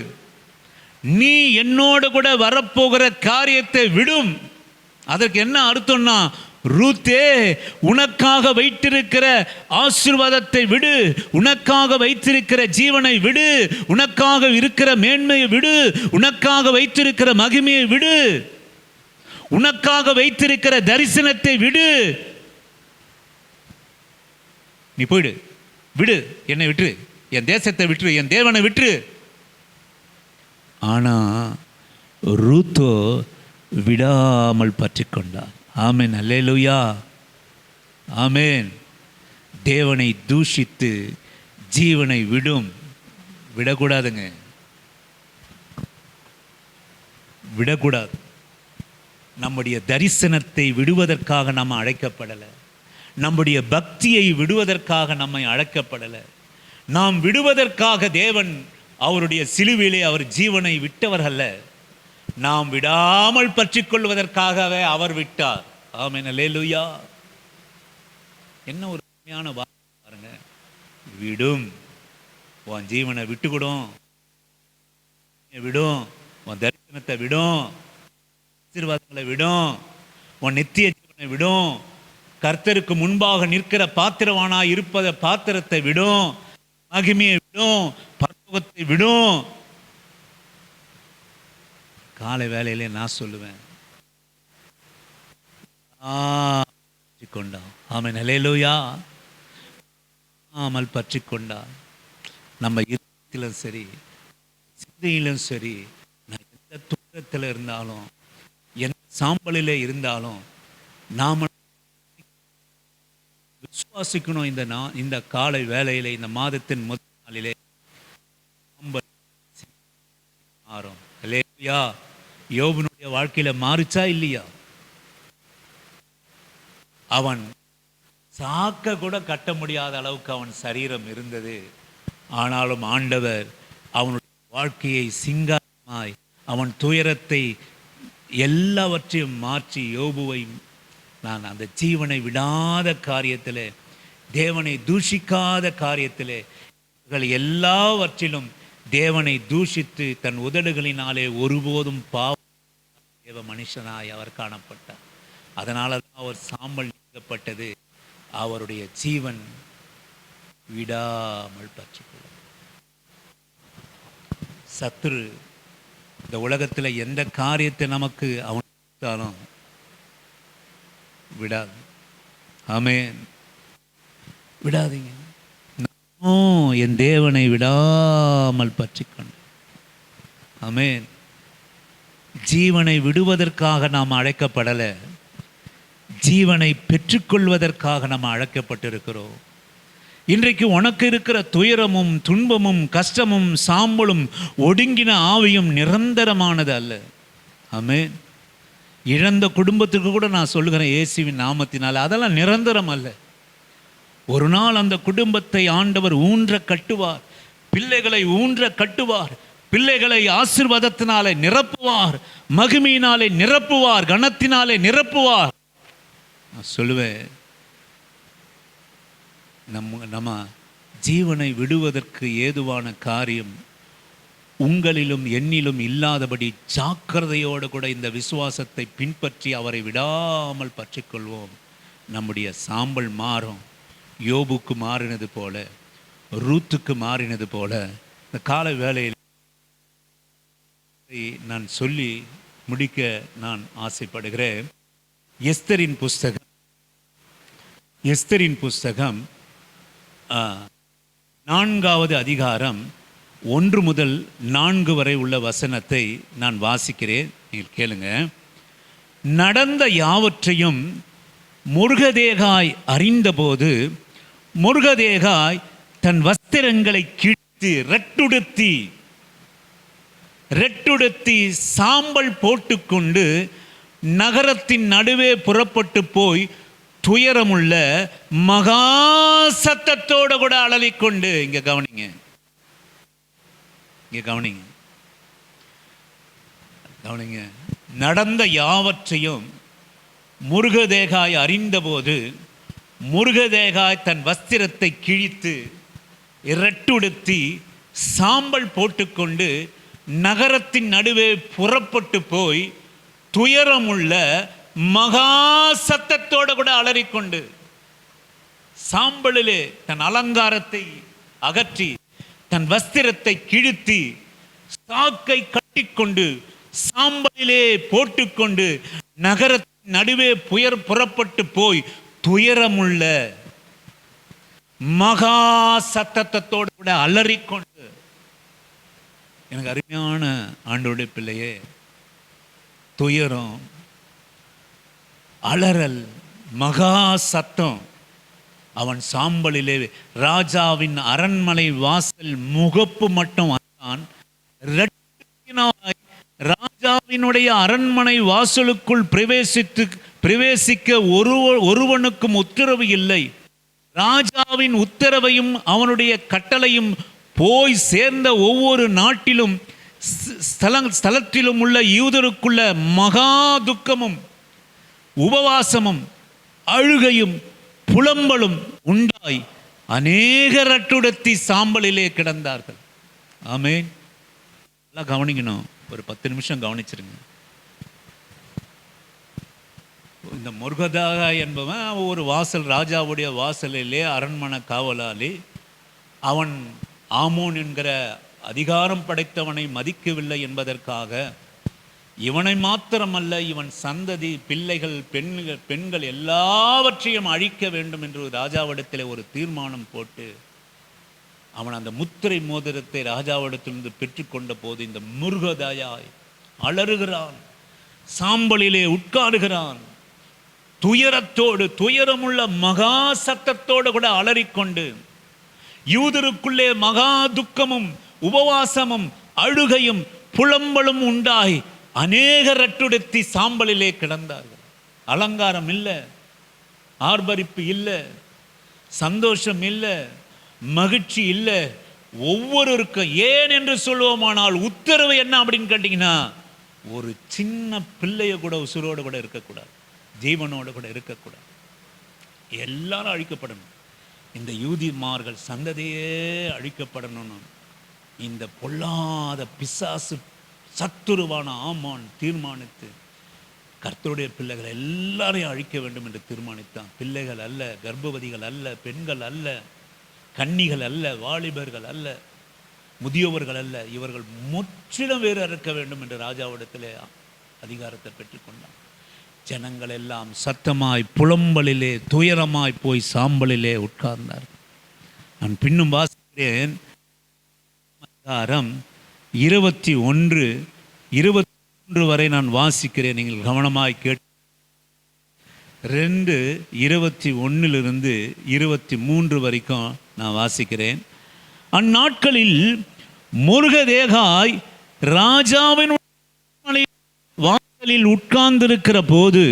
நீ என்னோடு கூட வரப்போகிற காரியத்தை விடும். அதற்கு என்ன அர்த்தம்னா, ரூத்தே உனக்காக வைத்திருக்கிற ஆசீர்வாதத்தை விடு, உனக்காக வைத்திருக்கிற ஜீவனை விடு, உனக்காக இருக்கிற மேன்மையை விடு, உனக்காக வைத்திருக்கிற மகிமையை விடு, உனக்காக வைத்திருக்கிற தரிசனத்தை விடு. நீ போயிடு, விடு, என்னை விட்டு, என் தேசத்தை விட்டு, என் தேவனை விட்டு. ஆனா ரூத்தோ விடாமல் பற்றி கொண்டார். ஆமென், அல்லேலூயா. ஆமென். தேவனை தூஷித்து ஜீவனை விடும். விடக்கூடாதுங்க, விடக்கூடாது. நம்முடைய தரிசனத்தை விடுவதற்காக நம்ம அழைக்கப்படலை, நம்முடைய பக்தியை விடுவதற்காக நம்மை அழைக்கப்படலை. நாம் விடுவதற்காக தேவன் அவருடைய சிலுவையிலே அவர் ஜீவனை விட்டவர்கள, நாம் விடாமல் பற்றிக் கொள்வதற்காகவே அவர் விட்டார். ஆமென், அல்லேலூயா. என்ன ஒரு உண்மையான வார்த்தை பாருங்க. விடும். உன் ஜீவனை விட்டுக்கூடும், விடும், உன் தரிசனத்தை விடும், ஆசீர்வாதங்களை விடும், உன் நித்திய ஜீவனை விடும், கர்த்தருக்கு முன்பாக நிற்கிற பாத்திரவானா இருப்பத பாத்திரத்தை விடும், மகிமையை விடும், பரலோகத்தை விடும். காலை வேளையிலே நான் சொல்லுவேன், பற்றி கொண்டான். ஆமென், அல்லேலூயா. ஆமல் பற்றி கொண்டான். நம்ம இருதயத்திலும் சரி, சிந்தையிலும் சரி, நான் எந்த துக்கத்தில் இருந்தாலும், எந்த சாம்பலிலே இருந்தாலும், நாம் விசுவாசிக்கணும். இந்த காலை வேளையிலே, இந்த மாதத்தின் முதல் நாளிலே மாறும். அல்லேலூயா. யோபுனுடைய வாழ்க்கையில மாறுச்சா இல்லையா? அவன் சாக்க கூட கட்ட முடியாத அளவுக்கு அவன் சரீரம் இருந்தது. ஆனாலும் ஆண்டவர் அவனுடைய வாழ்க்கையை சிங்காரமாய், அவன் துயரத்தை எல்லாவற்றையும் மாற்றி, யோபுவை நான் அந்த ஜீவனை விடாத காரியத்தில், தேவனை தூஷிக்காத காரியத்தில், எல்லாவற்றிலும் தேவனை தூஷித்து தன் உதடுகளினாலே ஒருபோதும் தேவ மனுஷனாய் அவர் காணப்பட்டார். அதனால தான் அவர் சாம்பல் நீக்கப்பட்டது. அவருடைய ஜீவன் விடாமல் பற்றிக்கொள்ளும். சத்துரு இந்த உலகத்தில் எந்த காரியத்தை நமக்கு அவன் கொடுத்தாலும் விடாது. ஆமென், விடாதீங்க. என் தேவனை விடாமல் பற்றிக்கொண்டு. ஆமென். ஜீவனை விடுவதற்காக நாம் அழைக்கப்படலை, ஜீவனை பெற்றுக்கொள்வதற்காக நாம் அழைக்கப்பட்டிருக்கிறோம். இன்றைக்கு உனக்கு இருக்கிற துயரமும் துன்பமும் கஷ்டமும் சாம்பலும் ஒடுங்கின ஆவியும் நிரந்தரமானது அல்ல. ஆமென். இழந்த குடும்பத்துக்கு கூட நான் சொல்லுகிறேன் இயேசுவின் நாமத்தினால், அதெல்லாம் நிரந்தரம் அல்ல. ஒரு நாள் அந்த குடும்பத்தை ஆண்டவர் ஊன்ற கட்டுவார், பிள்ளைகளை ஊன்ற கட்டுவார், பிள்ளைகளை ஆசீர்வாதத்தினாலே நிரப்புவார், மகிமையினாலே நிரப்புவார், கனத்தினாலே நிரப்புவார். நான் சொல்லுவேன், நம்ம ஜீவனை விடுவதற்கு ஏதுவான காரியம் உங்களிலும் என்னிலும் இல்லாதபடி ஜாக்கிரதையோடு கூட இந்த விசுவாசத்தை பின்பற்றி அவரை விடாமல் பற்றிக்கொள்வோம். நம்முடைய சாம்பல் மாறும். யோபுக்கு மாறினது போல, ரூத்துக்கு மாறினது போல இந்த கால வேளையில் நான் சொல்லி முடிக்க நான் ஆசைப்படுகிறேன். எஸ்தரின் புஸ்தகம் 4வது அதிகாரம் 1 முதல் 4 வரை உள்ள வசனத்தை நான் வாசிக்கிறேன், நீங்கள் கேளுங்க. நடந்த யாவற்றையும் முருகதேகாய் அறிந்தபோது முருகதேகாய் தன் வஸ்திரங்களை கிழித்து ரெட்டுடுத்தி சாம்பல் போட்டுக்கொண்டு நகரத்தின் நடுவே புறப்பட்டு போய் துயரமுள்ள மகா சத்தத்தோடு கூட அலறிக்கொண்டு. இங்க கவனிங்க. நடந்த யாவற்றையும் முருகதேகாய் அறிந்தபோது முருகதேகாய் தன் வஸ்திரத்தை கிழித்து இரட்டுடுத்தி சாம்பல் போட்டுக்கொண்டு நகரத்தின் நடுவே புறப்பட்டு போய் துயரமுள்ள மகா சத்தத்தோடு கூட அலறிக்கொண்டு, சாம்பலிலே தன் அலங்காரத்தை அகற்றி தன் வஸ்திரத்தை கிழித்து சாக்கை கட்டிக்கொண்டு சாம்பலிலே போட்டுக்கொண்டு நகரத்தின் நடுவே புறப்பட்டு போய் துயரமுள்ள மகா சத்தத்தோடு கூட அலறிக்கொண்டு. எனக்கு அருமையான ஆண்டவருடைய பிள்ளையே, துயரம், அலறல், மகா சத்தம். அவன் சாம்பலிலே ராஜாவின் அரண்மனை வாசல் முகப்பு மட்டும் ராஜாவினுடைய அரண்மனை வாசலுக்குள் பிரவேசிக்க ஒருவனுக்கும் உத்தரவு இல்லை. ராஜாவின் உத்தரவையும் அவனுடைய கட்டளையும் போய் சேர்ந்த ஒவ்வொரு நாட்டிலும் ஸ்தலத்திலும் உள்ள யூதருக்குள்ள மகா துக்கமும் உபவாசமும் அழுகையும் புலம்பலும் உண்டாய் அநேக ரட்டுடுத்தி சாம்பலிலே கிடந்தார்கள். ஆமென். எல்லாம் கவனிக்கணும். ஒரு 10 நிமிஷம் கவனிச்சிருங்க. இந்த முருகதாக என்பவன் ஒரு வாசல், ராஜாவுடைய வாசலிலே அரண்மனை காவலாளி. அவன் ஆமோன் என்கிற அதிகாரம் படைத்தவனை மதிக்கவில்லை என்பதற்காக இவனை மாத்திரமல்ல, இவன் சந்ததி, பிள்ளைகள், பெண்கள் எல்லாவற்றையும் அழிக்க வேண்டும் என்று ராஜாவிடத்தில் ஒரு தீர்மானம் போட்டு அவன் அந்த முத்திரை மோதிரத்தை ராஜாவிடத்திலிருந்து பெற்றுக்கொண்ட போது இந்த முருகதாயாய் அலறுகிறான், சாம்பலிலே உட்காருகிறான், துயரத்தோடு, துயரமுள்ள மகா சத்தத்தோடு கூட அலறிக்கொண்டு, யூதருக்குள்ளே மகா துக்கமும் உபவாசமும் அழுகையும் புலம்பலும் உண்டாய் அநேக ரட்டுடுத்தி சாம்பலிலே கிடந்தார்கள். அலங்காரம் இல்லை, ஆர்ப்பரிப்பு இல்லை, சந்தோஷம் இல்லை, மகிழ்ச்சி இல்லை. ஒவ்வொருவருக்கும் ஏன் என்று சொல்லுவோமானால் உத்தரவு என்ன அப்படின்னு கேட்டீங்கன்னா, ஒரு சின்ன பிள்ளைய கூட உசுரோடு கூட இருக்கக்கூடாது, ஜீவனோடு கூட இருக்கக்கூடாது, எல்லாரும் அழிக்கப்படணும். இந்த யூதிமார்கள் சந்ததியே அழிக்கப்படணும். இந்த பொல்லாத பிசாசு சத்துருவான ஆமான் தீர்மானித்து கர்த்தருடைய பிள்ளைகள் எல்லாரையும் அழிக்க வேண்டும் என்று தீர்மானித்தான். பிள்ளைகள் அல்ல, கர்ப்பவதிகள் அல்ல, பெண்கள் அல்ல, கன்னிகள் அல்ல, வாலிபர்கள் அல்ல, முதியவர்கள் அல்ல, இவர்கள் முற்றிலும் வேறு அறுக்க வேண்டும் என்று ராஜாவிடத்திலே அதிகாரத்தை பெற்றுக்கொண்டான். ஜனங்கள் எல்லாம் சத்தமாய் புலம்பலிலே துயரமாய் போய் சாம்பலிலே உட்கார்ந்தார். நான் பின்னும் வாசிக்கிறேன், 21 வரை நான் வாசிக்கிறேன், நீங்கள் கவனமாய் கேட்டு. 2:21 23 வரைக்கும் நான் வாசிக்கிறேன். அந்நாட்களில் முருகதேகாய் ராஜாவின் வாசலில் உட்கார்ந்திருக்கிற போது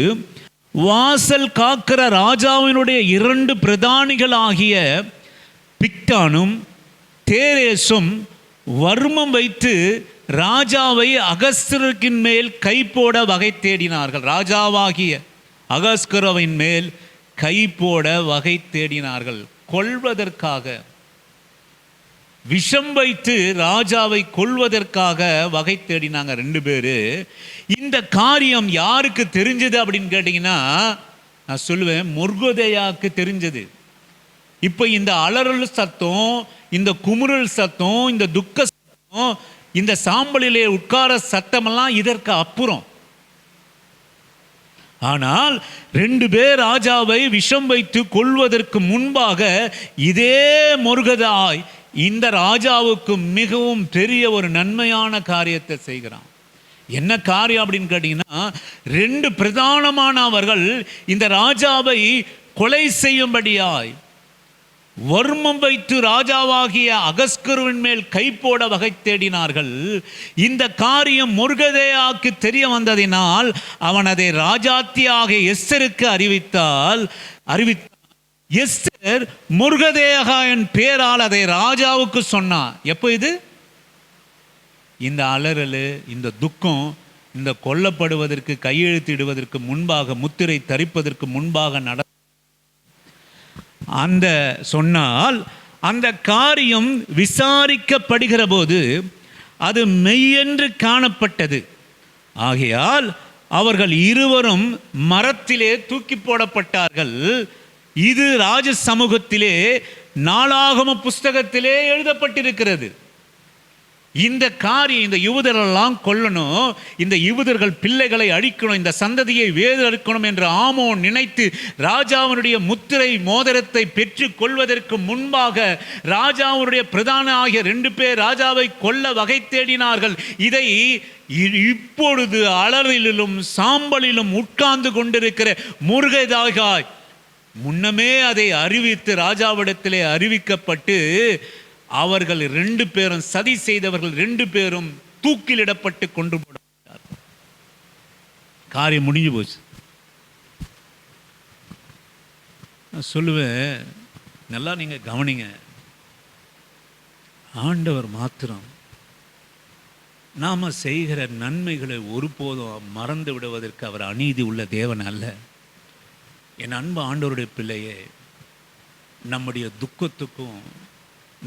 வாசல் காக்கிற ராஜாவினுடைய 2 பிரதானிகள் ஆகிய பிக்தானும் தேரேசும் வர்மம் வைத்து ராஜாவை அகஸ்கருவின் மேல் கை போட வகை தேடினார்கள். ராஜாவாகிய அகஸ்கருவின் மேல் கை போட வகை தேடினார்கள். கொல்வதற்காக, விஷம் வைத்து ராஜாவை கொல்வதற்காக வகை தேடினாங்க 2 பேரு. இந்த காரியம் யாருக்கு தெரிஞ்சது அப்படின்னு கேட்டீங்கன்னா, நான் சொல்லுவேன், மொர்தெகாய்க்கு தெரிஞ்சது. இப்போ இந்த அலறல் சத்தம், இந்த குமுறல் சத்தம், இந்த துக்க சத்தம், இந்த சாம்பலிலே உட்கார சத்தமெல்லாம் இதற்கு அப்புறம். ஆனால் 2 பேர் ராஜாவை விஷம் வைத்து கொல்வதற்கு முன்பாக இதே முருகதாய் இந்த ராஜாவுக்கு மிகவும் பெரிய ஒரு நன்மையான காரியத்தை செய்கிறான். என்ன காரியம் அப்படின்னு கேட்டீங்கன்னா, 2 பிரதானமானவர்கள் இந்த ராஜாவை கொலை செய்யும்படியாய் வர்மம் வைத்து ராஜாவாகிய அகஸ்கருவின் மேல் கை போட வகை தேடினார்கள். இந்த காரியம் மொர்தெகாய்க்கு தெரிய வந்ததினால் அவன் அதை ராஜாத்தியாக எஸ்தருக்கு அறிவித்தார். எஸ்தர் மொர்தெகாயின் பேரால் அதை ராஜாவுக்கு சொன்னார். எப்போ இது? இந்த அலறல், இந்த துக்கம், இந்த கொல்லப்படுவதற்கு கையெழுத்திடுவதற்கு முன்பாக, முத்திரை தரிப்பதற்கு முன்பாக அந்த சொன்னால் அந்த காரியம் விசாரிக்கப்படுகிற போது அது மெய்யென்று காணப்பட்டது. ஆகையால் அவர்கள் 2 மரத்திலே தூக்கி போடப்பட்டார்கள். இது ராஜ சமூகத்திலே நாளாகம புஸ்தகத்திலே எழுதப்பட்டிருக்கிறது. இந்த காரியம், இந்த யூதரெல்லாம் கொல்லணும், இந்த யூதர்கள் பிள்ளைகளை அழிக்கணும், இந்த சந்ததியை வேறு அறுக்கணும் என்று ஆமோன் நினைத்து ராஜாவினுடைய முத்திரை மோதிரத்தை பெற்று கொள்வதற்கு முன்பாக ராஜாவுடைய பிரதான ஆகிய 2 பேர் ராஜாவை கொல்ல வகை தேடினார்கள். இதை இப்பொழுது அலறிலும் சாம்பலிலும் உட்கார்ந்து கொண்டிருக்கிற முருகதேகாய் முன்னமே அதை அறிவித்து ராஜாவிடத்திலே அறிவிக்கப்பட்டு அவர்கள் 2 பேரும், சதி செய்தவர்கள் 2 பேரும் தூக்கிலிடப்பட்டு கொண்டு போடப்பட்டார். காரியம் முடிஞ்சு போச்சு. நான் சொல்லுவேன், நல்லா நீங்க கவனிங்க, ஆண்டவர் மாத்திரம் நாம செய்கிற நன்மைகளை ஒருபோதும் மறந்து விடுவதற்கு அவர் அநீதி உள்ள தேவன் அல்ல. என் அன்பு ஆண்டவருடைய பிள்ளையே, நம்முடைய துக்கத்துக்கும்,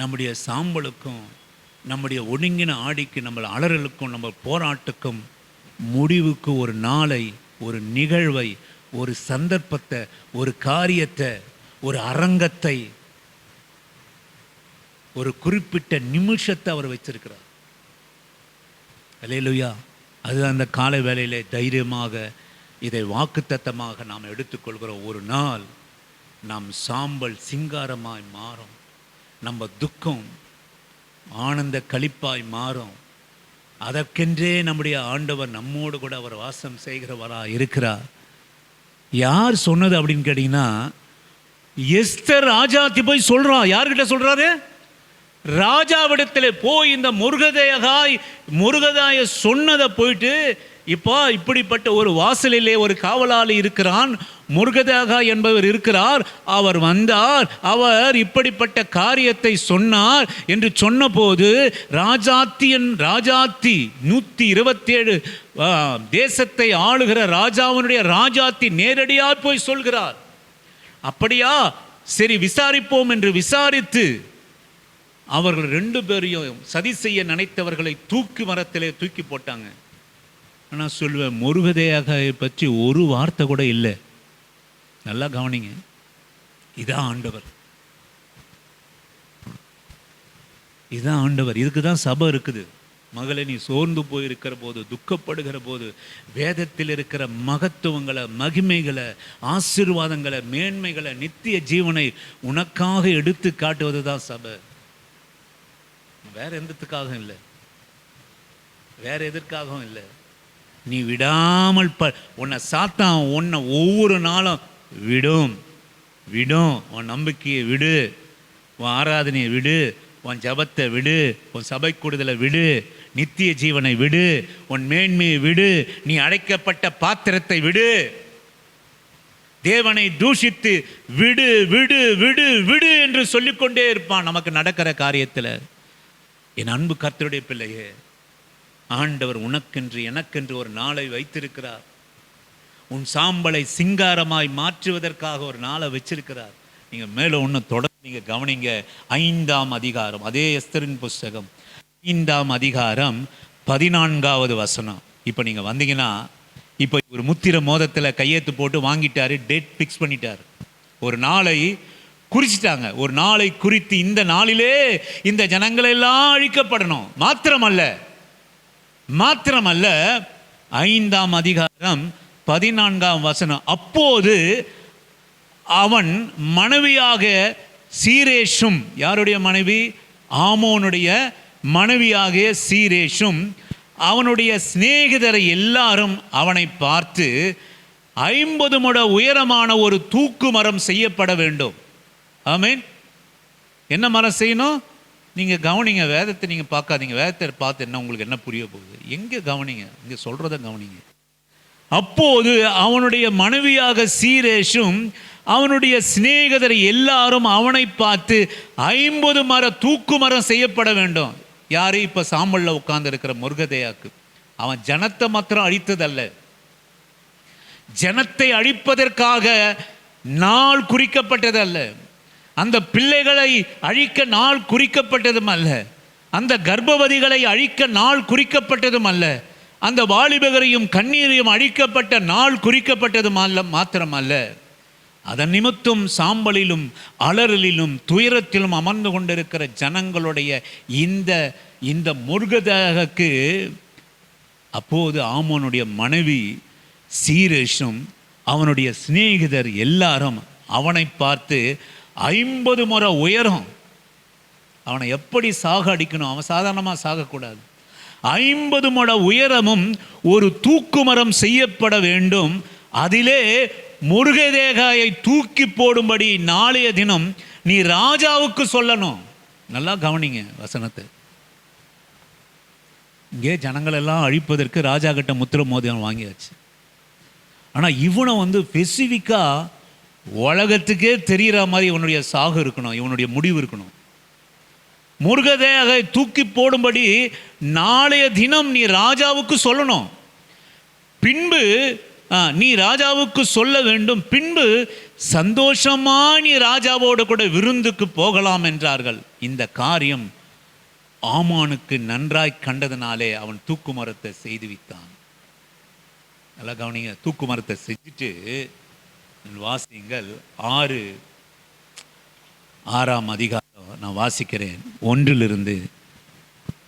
நம்முடைய சாம்பலுக்கும், நம்முடைய ஒடுங்கின ஆடிக்கு, நம்ம அலறலுக்கும், நம்ம போராட்டுக்கும் முடிவுக்கு ஒரு நாளை, ஒரு நிகழ்வை, ஒரு சந்தர்ப்பத்தை, ஒரு காரியத்தை, ஒரு அரங்கத்தை, ஒரு குறிப்பிட்ட நிமிஷத்தை அவர் வச்சிருக்கிறார். அல்லேலூயா. அது அந்த காலை வேளையிலே தைரியமாக இதை வாக்குத்தத்தமாக நாம் எடுத்துக்கொள்கிறோம். ஒரு நாள் நாம் சாம்பல் சிங்காரமாய் மாறும், நம்ம துக்கம் ஆனந்த களிப்பாய் மாறும். அதற்கென்றே நம்முடைய ஆண்டவர் நம்மோடு கூட அவர் வாசம் செய்கிறவரா இருக்கிறார். யார் சொன்னது அப்படின்னு கேட்டிங்கன்னா, எஸ்தர் ராஜாத்தி போய் சொல்றா. யார்கிட்ட சொல்றாரு? ராஜாவிடத்தில் போய் இந்த முருகதாய சொன்னதை போயிட்டு, இப்போ இப்படிப்பட்ட ஒரு வாசலிலே ஒரு காவலாளி இருக்கிறான், முருகதாகா என்பவர் இருக்கிறார், அவர் வந்தார், அவர் இப்படிப்பட்ட காரியத்தை சொன்னார் என்று சொன்னபோது ராஜாத்தி 127 தேசத்தை ஆளுகிற ராஜாவினுடைய ராஜாத்தி நேரடியாக போய் சொல்கிறார். அப்படியா, சரி விசாரிப்போம் என்று விசாரித்து அவர்கள் 2 பேரையும் சதி செய்ய நினைத்தவர்களை தூக்கி மரத்திலே தூக்கி போட்டாங்க. நான் சொல்வேன், முருகதையாக பற்றி ஒரு வார்த்தை கூட இல்லை. நல்லா கவனிங்க, இதான் ஆண்டவர், இதான் ஆண்டவர். இதுக்கு தான் சபை இருக்குது. மகளே, நீ சோர்ந்து போயிருக்கிற போது, துக்கப்படுகிற போது, வேதத்தில் இருக்கிற மகத்துவங்களை, மகிமைகளை, ஆசீர்வாதங்களை, மேன்மைகளை, நித்திய ஜீவனை உனக்காக எடுத்து காட்டுவது தான் சபை. வேற எந்தத்துக்காக இல்லை, வேற எதற்காகவும் இல்லை. நீ விடாமல் உன்னை சாத்தான் உன்னை ஒவ்வொரு நாளும் விடும். உன் நம்பிக்கையை விடு, உன் ஆராதனையை விடு, உன் ஜபத்தை விடு, உன் சபை கூடுதலை விடு, நித்திய ஜீவனை விடு, உன் மேன்மையை விடு, நீ அடைக்கப்பட்ட பாத்திரத்தை விடு, தேவனை தூஷித்து விடு விடு விடு விடு என்று சொல்லிக்கொண்டே இருப்பான் நமக்கு நடக்கிற காரியத்தில். என் அன்பு கர்த்தருடைய பிள்ளையே, ஆண்டவர் உனக்கென்று எனக்கென்று ஒரு நாளை வைத்திருக்கிறார். உன் சாம்பலை சிங்காரமாய் மாற்றுவதற்காக ஒரு நாளை வச்சிருக்கிறார். நீங்கள் மேலே ஒன்று தொடர்ந்து நீங்கள் கவனிங்க. 5ஆம் அதிகாரம், அதே எஸ்தரின் புஸ்தகம் 5ஆம் அதிகாரம் 14வது வசனம். இப்போ நீங்கள் வந்தீங்கன்னா, இப்போ ஒரு முத்திர மோதத்தில் கையெழுத்து போட்டு வாங்கிட்டாரு, டேட் ஃபிக்ஸ் பண்ணிட்டார், ஒரு நாளை குறிச்சிட்டாங்க. ஒரு நாளை குறித்து இந்த நாளிலே இந்த ஜனங்கள் எல்லாம் அழிக்கப்படணும். மாத்திரமல்ல 5ஆம் அதிகாரம் 14ஆம் வசனம், அப்போது அவன் மனைவியாக சீரேஷும், யாருடைய மனைவி? ஆமோனுடைய மனைவியாகிய சீரேஷும் அவனுடைய சிநேகிதரை எல்லாரும் அவனை பார்த்து 50 முழ உயரமான ஒரு தூக்கு மரம் செய்யப்பட வேண்டும். ஆமென். என்ன மரம் செய்யணும்? நீங்கள் கவனிங்க, வேதத்தை நீங்கள் பார்க்காதீங்க. வேதத்தை பார்த்து என்ன உங்களுக்கு என்ன புரிய போகுது? எங்கே கவனிங்க, இங்கே சொல்கிறத கவனிங்க. அப்போது அவனுடைய மனைவியாக சீரேஷும் அவனுடைய சிநேகிதர் எல்லாரும் அவனை பார்த்து 50 மர தூக்கு மரம் செய்யப்பட வேண்டும். யாரு? இப்போ சாம்பல்ல உட்கார்ந்து இருக்கிற முருகதையாக்கு. அவன் ஜனத்தை மாத்திரம் அழித்ததல்ல, ஜனத்தை அழிப்பதற்காக நாள் குறிக்கப்பட்டதல்ல, அந்த பிள்ளைகளை அழிக்க நாள் குறிக்கப்பட்டதும் அல்ல, அந்த கர்ப்பவதிகளை அழிக்க நாள் குறிக்கப்பட்டதும் அல்ல, அந்த வாலிபகரையும் கண்ணீரையும் அழிக்கப்பட்ட நாள் குறிக்கப்பட்டதும் அல்ல, மாத்திரமல்ல, அதன் நிமித்தம் சாம்பலிலும் அலறலிலும் துயரத்திலும் அமர்ந்து கொண்டிருக்கிற ஜனங்களுடைய இந்த முருகதாகக்கு அப்போது ஆமோனுடைய மனைவி சீரேஷும் அவனுடைய சிநேகிதர் எல்லாரும் அவனை பார்த்து 50 முறை உயரம், அவனை எப்படி சாக அடிக்கணும், அவன் சாதாரணமாக சாகக்கூடாது, 50 முழ உயரமும் ஒரு தூக்கு மரம் செய்யப்பட வேண்டும், அதிலே முருகதேகாயை தூக்கி போடும்படி நாளைய தினம் நீ ராஜாவுக்கு சொல்லணும். நல்லா கவனிங்க வசனத்தை. இங்கே ஜனங்கள் எல்லாம் அழிப்பதற்கு ராஜா கிட்ட முத்திர மோதிரம் வாங்கியாச்சு. ஆனால் இவனை ஸ்பெசிஃபிக்கா உலகத்துக்கே தெரிகிற மாதிரி இவனுடைய சாகு இருக்கணும், இவனுடைய முடிவு இருக்கணும். முருகதேகை தூக்கி போடும்படி நாளைய தினம் நீ ராஜாவுக்கு சொல்லணும். பின்பு நீ ராஜாவுக்கு சொல்ல வேண்டும், பின்பு சந்தோஷமா நீ ராஜாவோடு கூட விருந்துக்கு போகலாம் என்றார்கள். இந்த காரியம் ஆமானுக்கு நன்றாய் கண்டதினாலே அவன் தூக்கு மரத்தை செய்து வைத்தான். நல்லா கவனிங்க, தூக்கு மரத்தை செஞ்சுட்டு வாசிங்கள். 6ஆம் அதிகாரம் நான் வாசிக்கிறேன் 1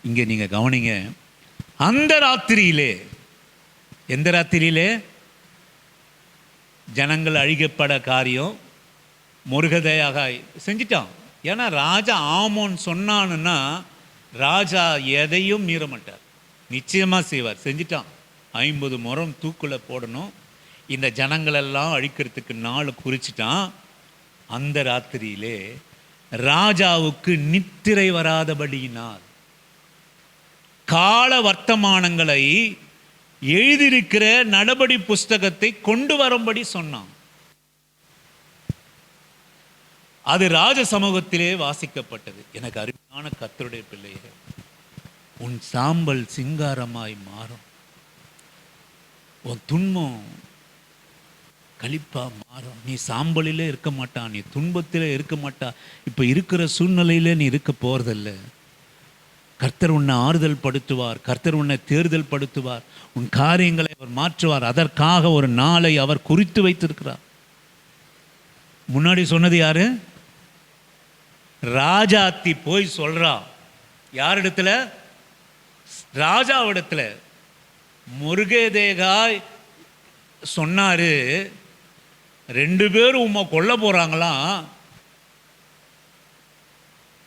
இங்கே நீங்கள் கவனிங்க. அந்த ராத்திரியிலே எந்த ராத்திரியிலே? ஜனங்கள் அழிக்கப்பட காரியம் முருகதையாக செஞ்சிட்டான். ஏன்னா ராஜா ஆமோன் சொன்னான்னா ராஜா எதையும் மீற மாட்டார், நிச்சயமாக செய்வார். செஞ்சிட்டான். 50 முறம் தூக்குல போடணும், இந்த ஜனங்களெல்லாம் அழிக்கிறதுக்கு நாள் குறிச்சிட்டான். அந்த ராத்திரியிலே ராஜாவுக்கு நித்திரை வராதபடியினால் கால வர்த்தமானங்களை எழுதியிருக்கிற நடபடி புஸ்தகத்தை கொண்டு வரும்படி சொன்னான். அது ராஜ சமூகத்திலே வாசிக்கப்பட்டது. எனக்கு அருமையான கர்த்தருடைய பிள்ளையே, உன் சாம்பல் சிங்காரமாய் மாறும், உன் துன்பம் கழிப்பா மாறும். நீ சாம்பலிலே இருக்க மாட்டான், நீ துன்பத்திலே இருக்க மாட்டா. இப்போ இருக்கிற சூழ்நிலையில நீ இருக்க போறதில்லை. கர்த்தர் உன்னை ஆறுதல் படுத்துவார், கர்த்தர் உன்னை தேர்தல் படுத்துவார், உன் காரியங்களை அவர் மாற்றுவார். அதற்காக ஒரு நாளை அவர் குறித்து வைத்திருக்கிறார். முன்னாடி சொன்னது யாரு? ராஜாத்தி போய் சொல்றா. யாரிடத்துல? ராஜாவிடத்துல. முருகேதேகாய் சொன்னாரு, 2 பேரும் உம்மை கொல்ல போறாங்களாம்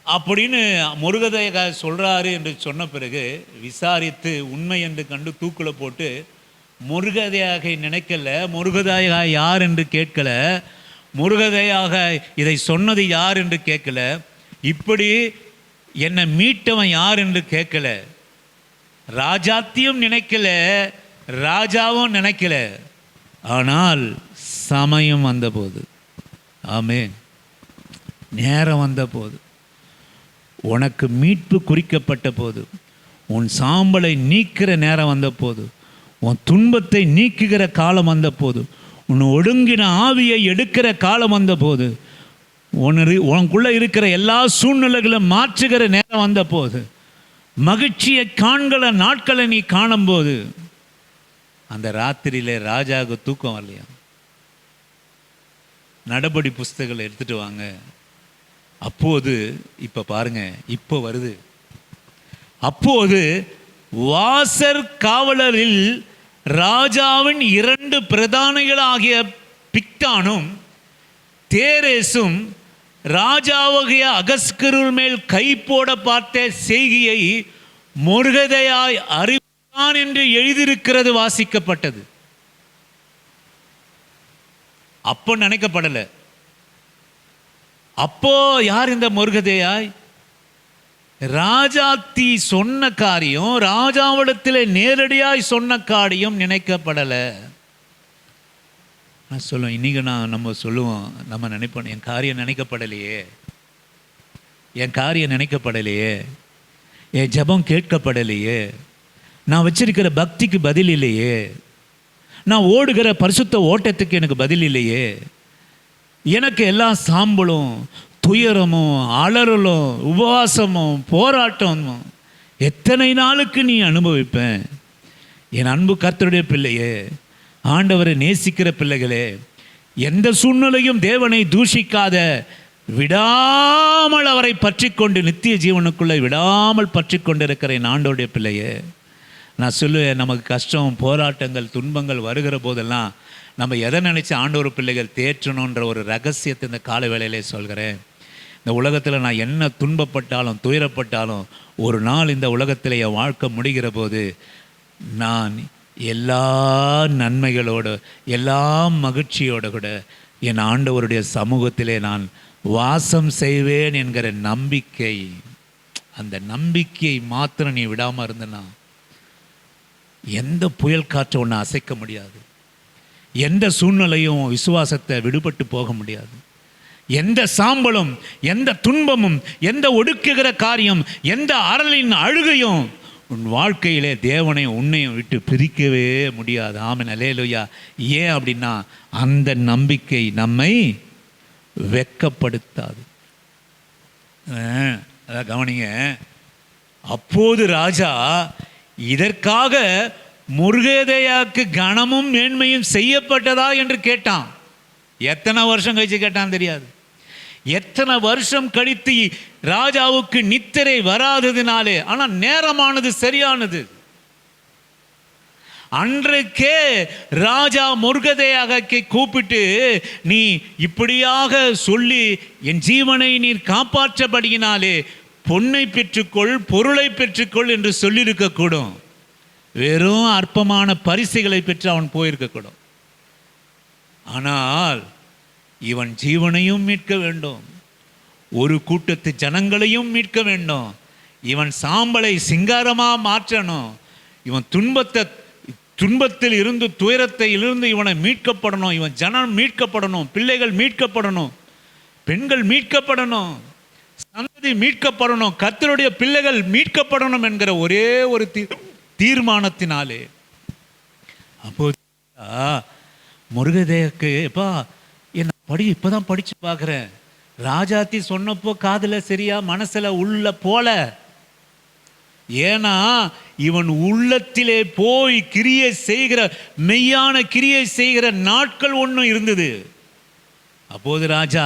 அப்படின்னு முருகதேகாய் சொல்றாரு என்று சொன்ன பிறகு விசாரித்து உண்மை என்று கண்டு தூக்குல போட்டு, முருகதேகாய் நினைக்கல, முருகதேகாய் யார் என்று கேட்கல, முருகதேயாக இதை சொன்னது யார் என்று கேட்கல, இப்படி என்னை மீட்டவன் யார் என்று கேட்கல, ராஜாத்தியும் நினைக்கல, ராஜாவும் நினைக்கல. ஆனால் சமயம் வந்தபோது, ஆமென், நேரம் வந்தபோது, உனக்கு மீட்பு குறிக்கப்பட்ட போது, உன் சாம்பலை நீக்கிற நேரம் வந்த போது, உன் துன்பத்தை நீக்குகிற காலம் வந்த போது, உன் ஒடுங்கின ஆவியை எடுக்கிற காலம் வந்த போது, உனக்குள்ள இருக்கிற எல்லா சூழ்நிலைகளும் மாற்றுகிற நேரம் வந்த போது, மகிழ்ச்சியை காண்கிற நாட்களை நீ காணும்போது, அந்த ராத்திரியில ராஜாவுக்கு தூக்கம் வரலையா? நடபடி புஸ்தகங்களை எடுத்துட்டு வாங்க. அப்போது இப்ப பாருங்க, இப்போ வருது. அப்போது வாசற் காவலரில் ராஜாவின் 2 பிரதானிகளாகிய பிக்தானும் தேரேசும் ராஜாவாகிய அகஸ்கரு மேல் கை போட பார்த்த செய்தியை முருகதையாய் அறிவித்தான் என்று எழுதியிருக்கிறது வாசிக்கப்பட்டது. அப்போ நினைக்கப்படல. அப்போ யார் இந்த முருகதேயாய்? ராஜாத்தி சொன்ன காரியம், ராஜாவிடத்தில் நேரடியாய் சொன்ன காரியம் நினைக்கப்படலை. நான் சொல்லுவோம், இன்னைக்கு நம்ம சொல்லுவோம், நம்ம நினைப்போம், என் காரியம் நினைக்கப்படலையே, என் காரியம் நினைக்கப்படலையே, என் ஜெபம் கேட்கப்படலையே, நான் வச்சிருக்கிற பக்திக்கு பதில் இல்லையே, நான் ஓடுகிற பரிசுத்த ஓட்டத்துக்கு எனக்கு பதில் இல்லையே, எனக்கு எல்லா சாம்பலும் துயரமும் அலறலும் உபவாசமும் போராட்டமும் எத்தனை நாளுக்கு நீ அனுபவிப்பேன்? என் அன்பு கர்த்தருடைய பிள்ளையே, ஆண்டவரை நேசிக்கிற பிள்ளைகளே, எந்த சூழ்நிலையும் தேவனை தூஷிக்காத, விடாமல் அவரை பற்றி கொண்டு நித்திய ஜீவனுக்குள்ளே விடாமல் பற்றி கொண்டிருக்கிற என் ஆண்டவருடைய பிள்ளையே, நான் சொல்லுவேன், நமக்கு கஷ்டம் போராட்டங்கள் துன்பங்கள் வருகிற போதெல்லாம் நம்ம எதை நினச்சி ஆண்டவர் பிள்ளைகள் தேற்றணுன்ற ஒரு ரகசியத்தை இந்த கால வேளையிலே சொல்கிறேன். இந்த உலகத்தில் நான் என்ன துன்பப்பட்டாலும் துயரப்பட்டாலும் ஒரு நாள் இந்த உலகத்தில் என் வாழ்க்கை முடிகிற போது நான் எல்லா நன்மைகளோடு எல்லா மகிழ்ச்சியோடு கூட என் ஆண்டவருடைய சமூகத்திலே நான் வாசம் செய்வேன் என்கிற நம்பிக்கை, அந்த நம்பிக்கையை மாத்திரம் நீ விடாமல் இருந்தனா எந்த புயல் காற்றை ஒன்று அசைக்க முடியாது, எந்த சூழ்நிலையும் விசுவாசத்தை விடுபட்டு போக முடியாது, எந்த சாம்பலும் எந்த துன்பமும் எந்த ஒடுக்குகிற காரியம் எந்த அரளின் அழுகையும் உன் வாழ்க்கையிலே தேவனை உன்னையும் விட்டு பிரிக்கவே முடியாது. ஆமென், அல்லேலூயா. ஏன் அப்படின்னா அந்த நம்பிக்கை நம்மை வெட்கப்படுத்தாது. அதான் கவனிங்க. அப்போது ராஜா இதற்காக முருகதேயாக்கு கனமும் மேன்மையும் செய்யப்பட்டதா என்று கேட்டான். எத்தனை வருஷம் கழிச்சு கேட்டான் தெரியாது. எத்தனை வருஷம் கழித்து ராஜாவுக்கு நித்திரை வராததினாலே, ஆனால் நேரமானது சரியானது. அன்றைக்கே ராஜா மொர்தெகாயை கூப்பிட்டு, நீ இப்படியாக சொல்லி என் ஜீவனை நீர் காப்பாற்றபடியினாலே பொன்னை பெற்றுக்கொள், பொருளை பெற்றுக்கொள் என்று சொல்லியிருக்கக்கூடும். வெறும் அற்பமான பரிசுகளை பெற்று அவன் போயிருக்கக்கூடும். ஆனால் இவன் ஜீவனையும் மீட்க வேண்டும், ஒரு கூட்டத்து ஜனங்களையும் மீட்க வேண்டும். இவன் சாம்பலை சிங்காரமாக மாற்றணும். இவன் துன்பத்தில் இருந்து, துயரத்தில் இருந்து இவனை மீட்கப்படணும். இவன் ஜனம் மீட்கப்படணும், பிள்ளைகள் மீட்கப்படணும், பெண்கள் மீட்கப்படணும், சந்ததி மீட்கப்படணும், கர்த்தருடைய பிள்ளைகள் மீட்கப்படணும் என்கிற ஒரே ஒரு தீர்மானத்தினாலே அப்போது மொர்தெகாய்க்கு, எப்பா என்ன இப்போதான் படித்து பார்க்குறேன், ராஜாத்தி சொன்னப்போ காதில் சரியா மனசில் உள்ள போல. ஏன்னா இவன் உள்ளத்திலே போய் கிரியை செய்கிற, மெய்யான கிரியை செய்கிற நாட்கள் ஒன்றும் இருந்தது. அப்போது ராஜா,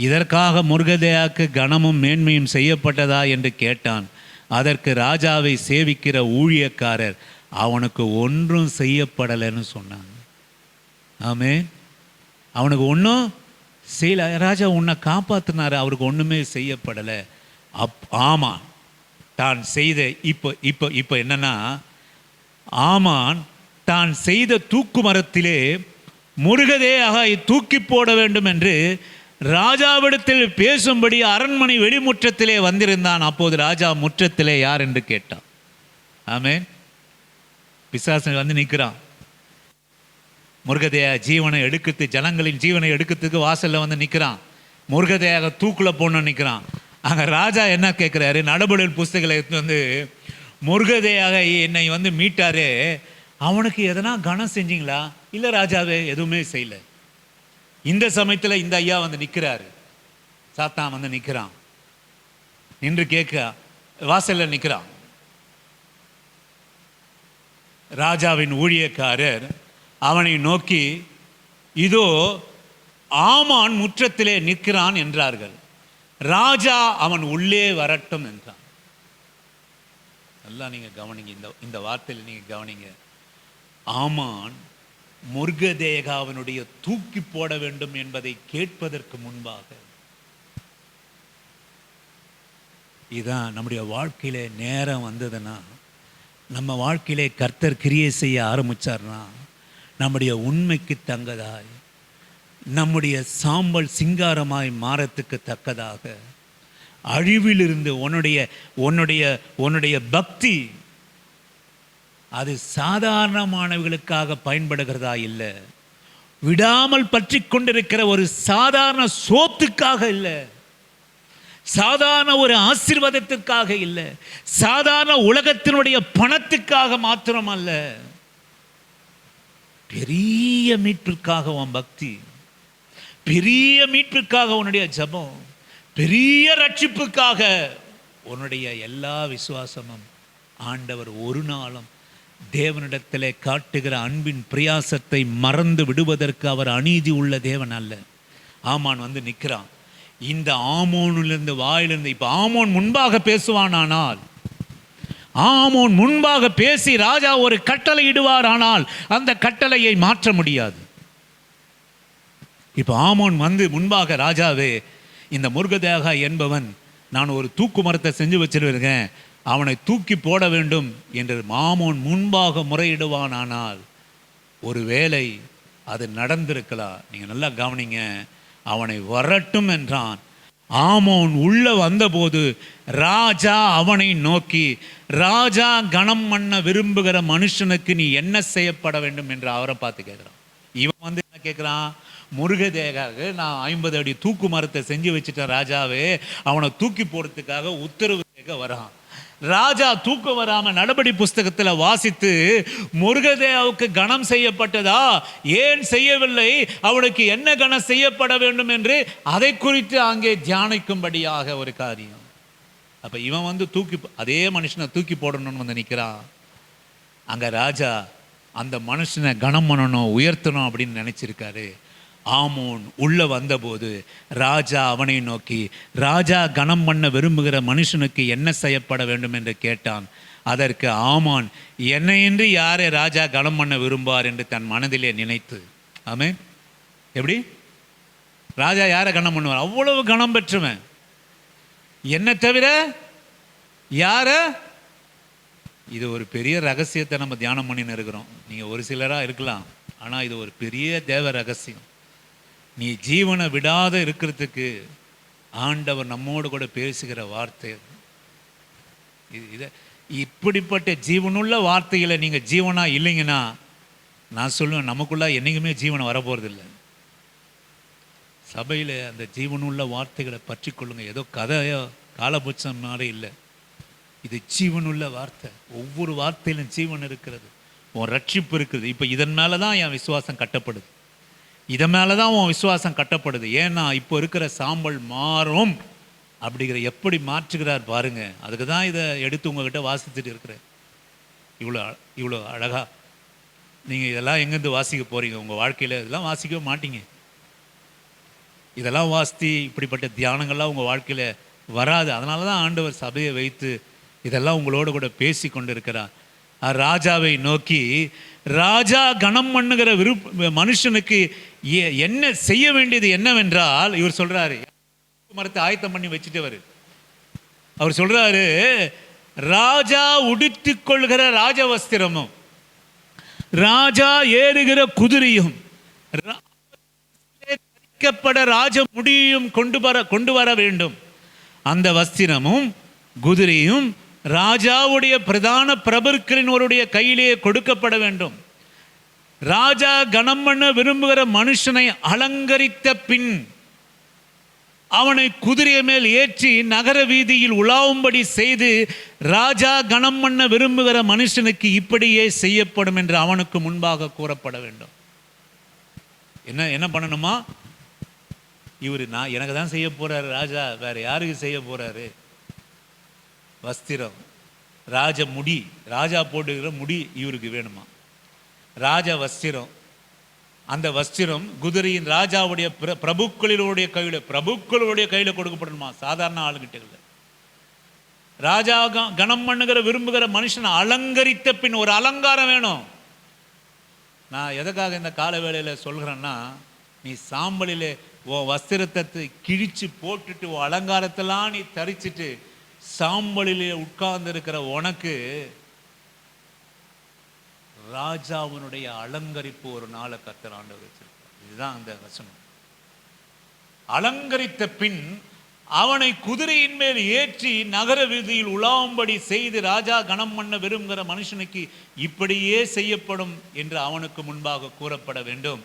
இதற்காக மொர்தெகாய்க்கு கனமும் மேன்மையும் செய்யப்பட்டதா என்று கேட்டான். அதற்கு ராஜாவை சேவிக்கிற ஊழியக்காரர், அவனுக்கு ஒன்றும் செய்யப்படலைன்னு சொன்னாங்க. ஆமே, அவனுக்கு ஒன்றும் செய்யல. ராஜா உன்னை காப்பாற்றினார், அவருக்கு ஒன்றுமே செய்யப்படலை. ஆமான் தான் செய்த இப்போ இப்போ இப்போ என்னன்னா, ஆமான் தான் செய்த தூக்கு மரத்திலே மொர்தெகாயை தூக்கி போட வேண்டும் என்று ராஜாவிடத்தில் பேசும்படி அரண்மனை வெளிமுற்றத்திலே வந்திருந்தான். அப்போது ராஜா முற்றத்திலே யார் என்று கேட்டான். ஆமென். பிசாசு வந்து நிற்கிறான். மொர்தெகாய் ஜீவனை எடுக்கிறது, ஜனங்களின் ஜீவனை எடுக்கிறதுக்கு வாசலில் வந்து நிற்கிறான். மொர்தெகாயை தூக்கில் போடணும்னு நிற்கிறான். அங்கே ராஜா என்ன கேட்குறாரு, நடபடியின் புஸ்தகங்களை எடுத்து வந்து, மொர்தெகாய் என்னை வந்து மீட்டாரே, அவனுக்கு எதனா கனம் செஞ்சிங்களா? இல்லை ராஜாவே, எதுவுமே செய்யலை. இந்த சமயத்தில் இந்த ஐயா வந்து நிற்கிறாரு, சாத்தான் வந்து நிற்கிறான், நின்று கேட்க வாசலில் நிற்கிறான். ராஜாவின் ஊழியக்காரர் அவனை நோக்கி, இதோ ஆமான் முற்றத்திலே நிற்கிறான் என்றார்கள். ராஜா அவன் உள்ளே வரட்டும் என்றான். நல்லா நீங்க கவனிங்க, இந்த வார்த்தையில் நீங்க கவனிங்க. ஆமான் மொர்தெகாவினுடைய தூக்கி போட வேண்டும் என்பதை கேட்பதற்கு முன்பாக, இதான் நம்முடைய வாழ்க்கையில நேரம் வந்ததுன்னா, நம்ம வாழ்க்கையிலே கர்த்தர் கிரியை செய்ய ஆரம்பிச்சார்னா, நம்முடைய உண்மைக்கு தங்கதாய், நம்முடைய சாம்பல் சிங்காரமாய் மாறத்துக்கு தக்கதாக, அழிவிலிருந்து உன்னுடைய பக்தி அது சாதாரணமானவர்களுக்காக பயன்படுகிறதா இல்லை, விடாமல் பற்றி கொண்டிருக்கிற ஒரு சாதாரண சோத்துக்காக இல்லை, சாதாரண ஒரு ஆசீர்வாதத்திற்காக இல்லை, சாதாரண உலகத்தினுடைய பணத்துக்காக மாத்திரம் அல்ல, பெரிய மீட்பிற்காக உன் பக்தி, பெரிய மீட்பிற்காக உன்னுடைய ஜெபம், பெரிய ரட்சிப்புக்காக உன்னுடைய எல்லா விசுவாசமும் ஆண்டவர் ஒரு நாளும் தேவனிடத்திலே காட்டுகிற அன்பின் பிரயாசத்தை மறந்து விடுவதற்கு அவர் அநீதி உள்ள தேவன் அல்ல. ஆமான் வந்து நிற்கிறான். இந்த ஆமோனிலிருந்து வாயிலிருந்து, இப்போ ஆமோன் முன்பாக பேசுவானானால், ஆமோன் முன்பாக பேசி ராஜா ஒரு கட்டளை இடுவார், ஆனால் அந்த கட்டளையை மாற்ற முடியாது. இப்போ ஆமோன் வந்து முன்பாக, ராஜாவே, இந்த மொர்தெகாய் என்பவன், நான் ஒரு தூக்கு மரத்தை செஞ்சு வச்சிருக்கேன், அவனை தூக்கி போட வேண்டும் என்று ஆமோன் முன்பாக முறையிடுவான். ஆனால் ஒரு வேளை அது நடந்திருக்கலாம். நீங்கள் நல்லா கவனிங்க. அவனை வரட்டும் என்றான். ஆமோன் உள்ள வந்தபோது ராஜா அவனை நோக்கி, ராஜா கனம் பண்ண விரும்புகிற மனுஷனுக்கு நீ என்ன செய்யப்பட வேண்டும் என்று அவரை பார்த்து கேட்குறான். இவன் வந்து என்ன கேட்குறான், மொர்தெகாய்க்கு நான் 50 அடி தூக்கு மரத்தை செஞ்சு வச்சுட்டேன் ராஜாவே, அவனை தூக்கி போடுறதுக்காக உத்தரவு கேட்க வரான். ராஜா தூக்க வராம நடபடி புஸ்தகத்தில் வாசித்து, மொர்தெகாய்க்கு கனம் செய்யப்பட்டதா, ஏன் செய்யவில்லை, அவனுக்கு என்ன கனம் செய்யப்பட வேண்டும் என்று அதை குறித்து அங்கே தியானிக்கும்படியாக ஒரு காரியம். அப்ப இவன் வந்து அதே மனுஷனை தூக்கி போடணும்னு வந்து நிற்கிறான். அங்க ராஜா அந்த மனுஷனை கனம் பண்ணணும், உயர்த்தணும் அப்படின்னு நினைச்சிருக்காரு. ஆமோன் உள்ள வந்தபோது ராஜா அவனை நோக்கி, ராஜா கனம் பண்ண விரும்புகிற மனுஷனுக்கு என்ன செய்யப்பட வேண்டும் என்று கேட்டான். அதற்கு ஆமான், என்னையின்றி யாரை ராஜா கனம் பண்ண விரும்புவார் என்று தன் மனதிலே நினைத்து. ஆமென். எப்படி ராஜா யாரை கனம் பண்ணுவார்? அவ்வளவு கனம் பெற்றுவன், என்ன தவிர யார? இது ஒரு பெரிய ரகசியத்தை நம்ம தியானம் பண்ணின்னு இருக்கிறோம். நீங்கள் ஒரு சிலராக இருக்கலாம், ஆனால் இது ஒரு பெரிய தேவ ரகசியம். நீ ஜீவனை விடாத இருக்கிறதுக்கு ஆண்டவர் நம்மோடு கூட பேசுகிற வார்த்தை இதை. இப்படிப்பட்ட ஜீவனுள்ள வார்த்தைகளை நீங்கள் ஜீவனாக இல்லைங்கன்னா, நான் சொல்லுவேன், நமக்குள்ள என்றைக்குமே ஜீவனை வரப்போகிறதில்லை. சபையில் அந்த ஜீவனுள்ள வார்த்தைகளை பற்றி கொள்ளுங்க. ஏதோ கதையோ காலபட்சம் மாதிரி இல்லை, இது ஜீவனுள்ள வார்த்தை. ஒவ்வொரு வார்த்தையிலும் ஜீவன் இருக்கிறது, உன் ரட்சிப்பு இருக்குது. இப்போ இதன் மேலே தான் என் விசுவாசம் கட்டப்படுது, இதன் மேலே தான் உன் விசுவாசம் கட்டப்படுது. ஏன்னா இப்போ இருக்கிற சாம்பல் மாறும் அப்படிங்கிற எப்படி மாற்றுகிறார் பாருங்க. அதுக்கு தான் இதை எடுத்து உங்ககிட்ட வாசிச்சுட்டு இருக்கிறேன். இவ்வளோ அழகா நீங்கள் இதெல்லாம் எங்கேருந்து வாசிக்க போகிறீங்க? உங்கள் வாழ்க்கையில் இதெல்லாம் வாசிக்கவே மாட்டீங்க. இதெல்லாம் வாசித்து இப்படிப்பட்ட தியானங்கள்லாம் உங்கள் வாழ்க்கையில் வராது. அதனால தான் ஆண்டவர் சபையை வைத்து இதெல்லாம் உங்களோட கூட பேசி கொண்டு இருக்கிறார். ராஜாவை நோக்கி, ராஜா கனம் பண்ணுகிற மனுஷனுக்கு என்ன செய்ய வேண்டியது என்னவென்றால், இவர் சொல்றாரு, மரத்தை ஆயத்தம் பண்ணி வச்சுட்டவர். அவர் சொல்றாரு, ராஜா உடுத்திக் கொள்கிற ராஜ வஸ்திரமும் ராஜா ஏறுகிற குதிரையும் ராஜ முடியும் கொண்டு வர வேண்டும். அந்த வஸ்திரமும் குதிரையும் ராஜாவுடைய பிரதான பிரபுக்களினுடைய கையிலே கொடுக்கப்பட வேண்டும். ராஜா கனம் பண்ண விரும்புகிற மனுஷனை அலங்கரித்த பின் அவனை குதிரை மேல் ஏற்றி நகர வீதியில் உலாவும்படி செய்து, ராஜா கனம் பண்ண விரும்புகிற மனுஷனுக்கு இப்படியே செய்யப்படும் என்று அவனுக்கு முன்பாக கூறப்பட வேண்டும். என்ன பண்ணணுமா? இவர் எனக்கு தான் செய்ய போறாரு ராஜா, வேற யாருக்கு செய்ய போறாரு? வஸ்திரம், ராஜ முடி, ராஜா போட்டுக்கிற முடி இவருக்கு வேணுமா? ராஜ வஸ்திரம், அந்த வஸ்திரம் குதிரையின் ராஜாவுடைய பிரபுக்களுடைய கையில் கொடுக்கப்படணுமா? சாதாரண ஆளுகிட்ட இல்லை. ராஜா கனம் பண்ணுகிற விரும்புகிற மனுஷனை அலங்கரித்த பின் ஒரு அலங்காரம் வேணும். நான் எதுக்காக இந்த கால வேளையில் சொல்கிறேன்னா, நீ சாம்பலிலே உன் வஸ்திரத்தை கிழிச்சு போட்டுட்டு உன் அலங்காரத்தெல்லாம் நீ தரிச்சிட்டு சாம்பலிலே உட்கார்ந்து இருக்கிற உனக்கு ராஜாவினுடைய அலங்கரிப்பு ஒரு நாளை கர்த்தர் ஆண்டவர் வச்சிருக்கார். இதுதான் அந்த வசனம். அலங்கரித்த பின் அவனை குதிரையின் மேல் ஏற்றி நகர வீதியில் உலாவும்படி செய்து, ராஜா கனம் பண்ண விரும்புகிற மனுஷனுக்கு இப்படியே செய்யப்படும் என்று அவனுக்கு முன்பாக கூறப்பட வேண்டும்.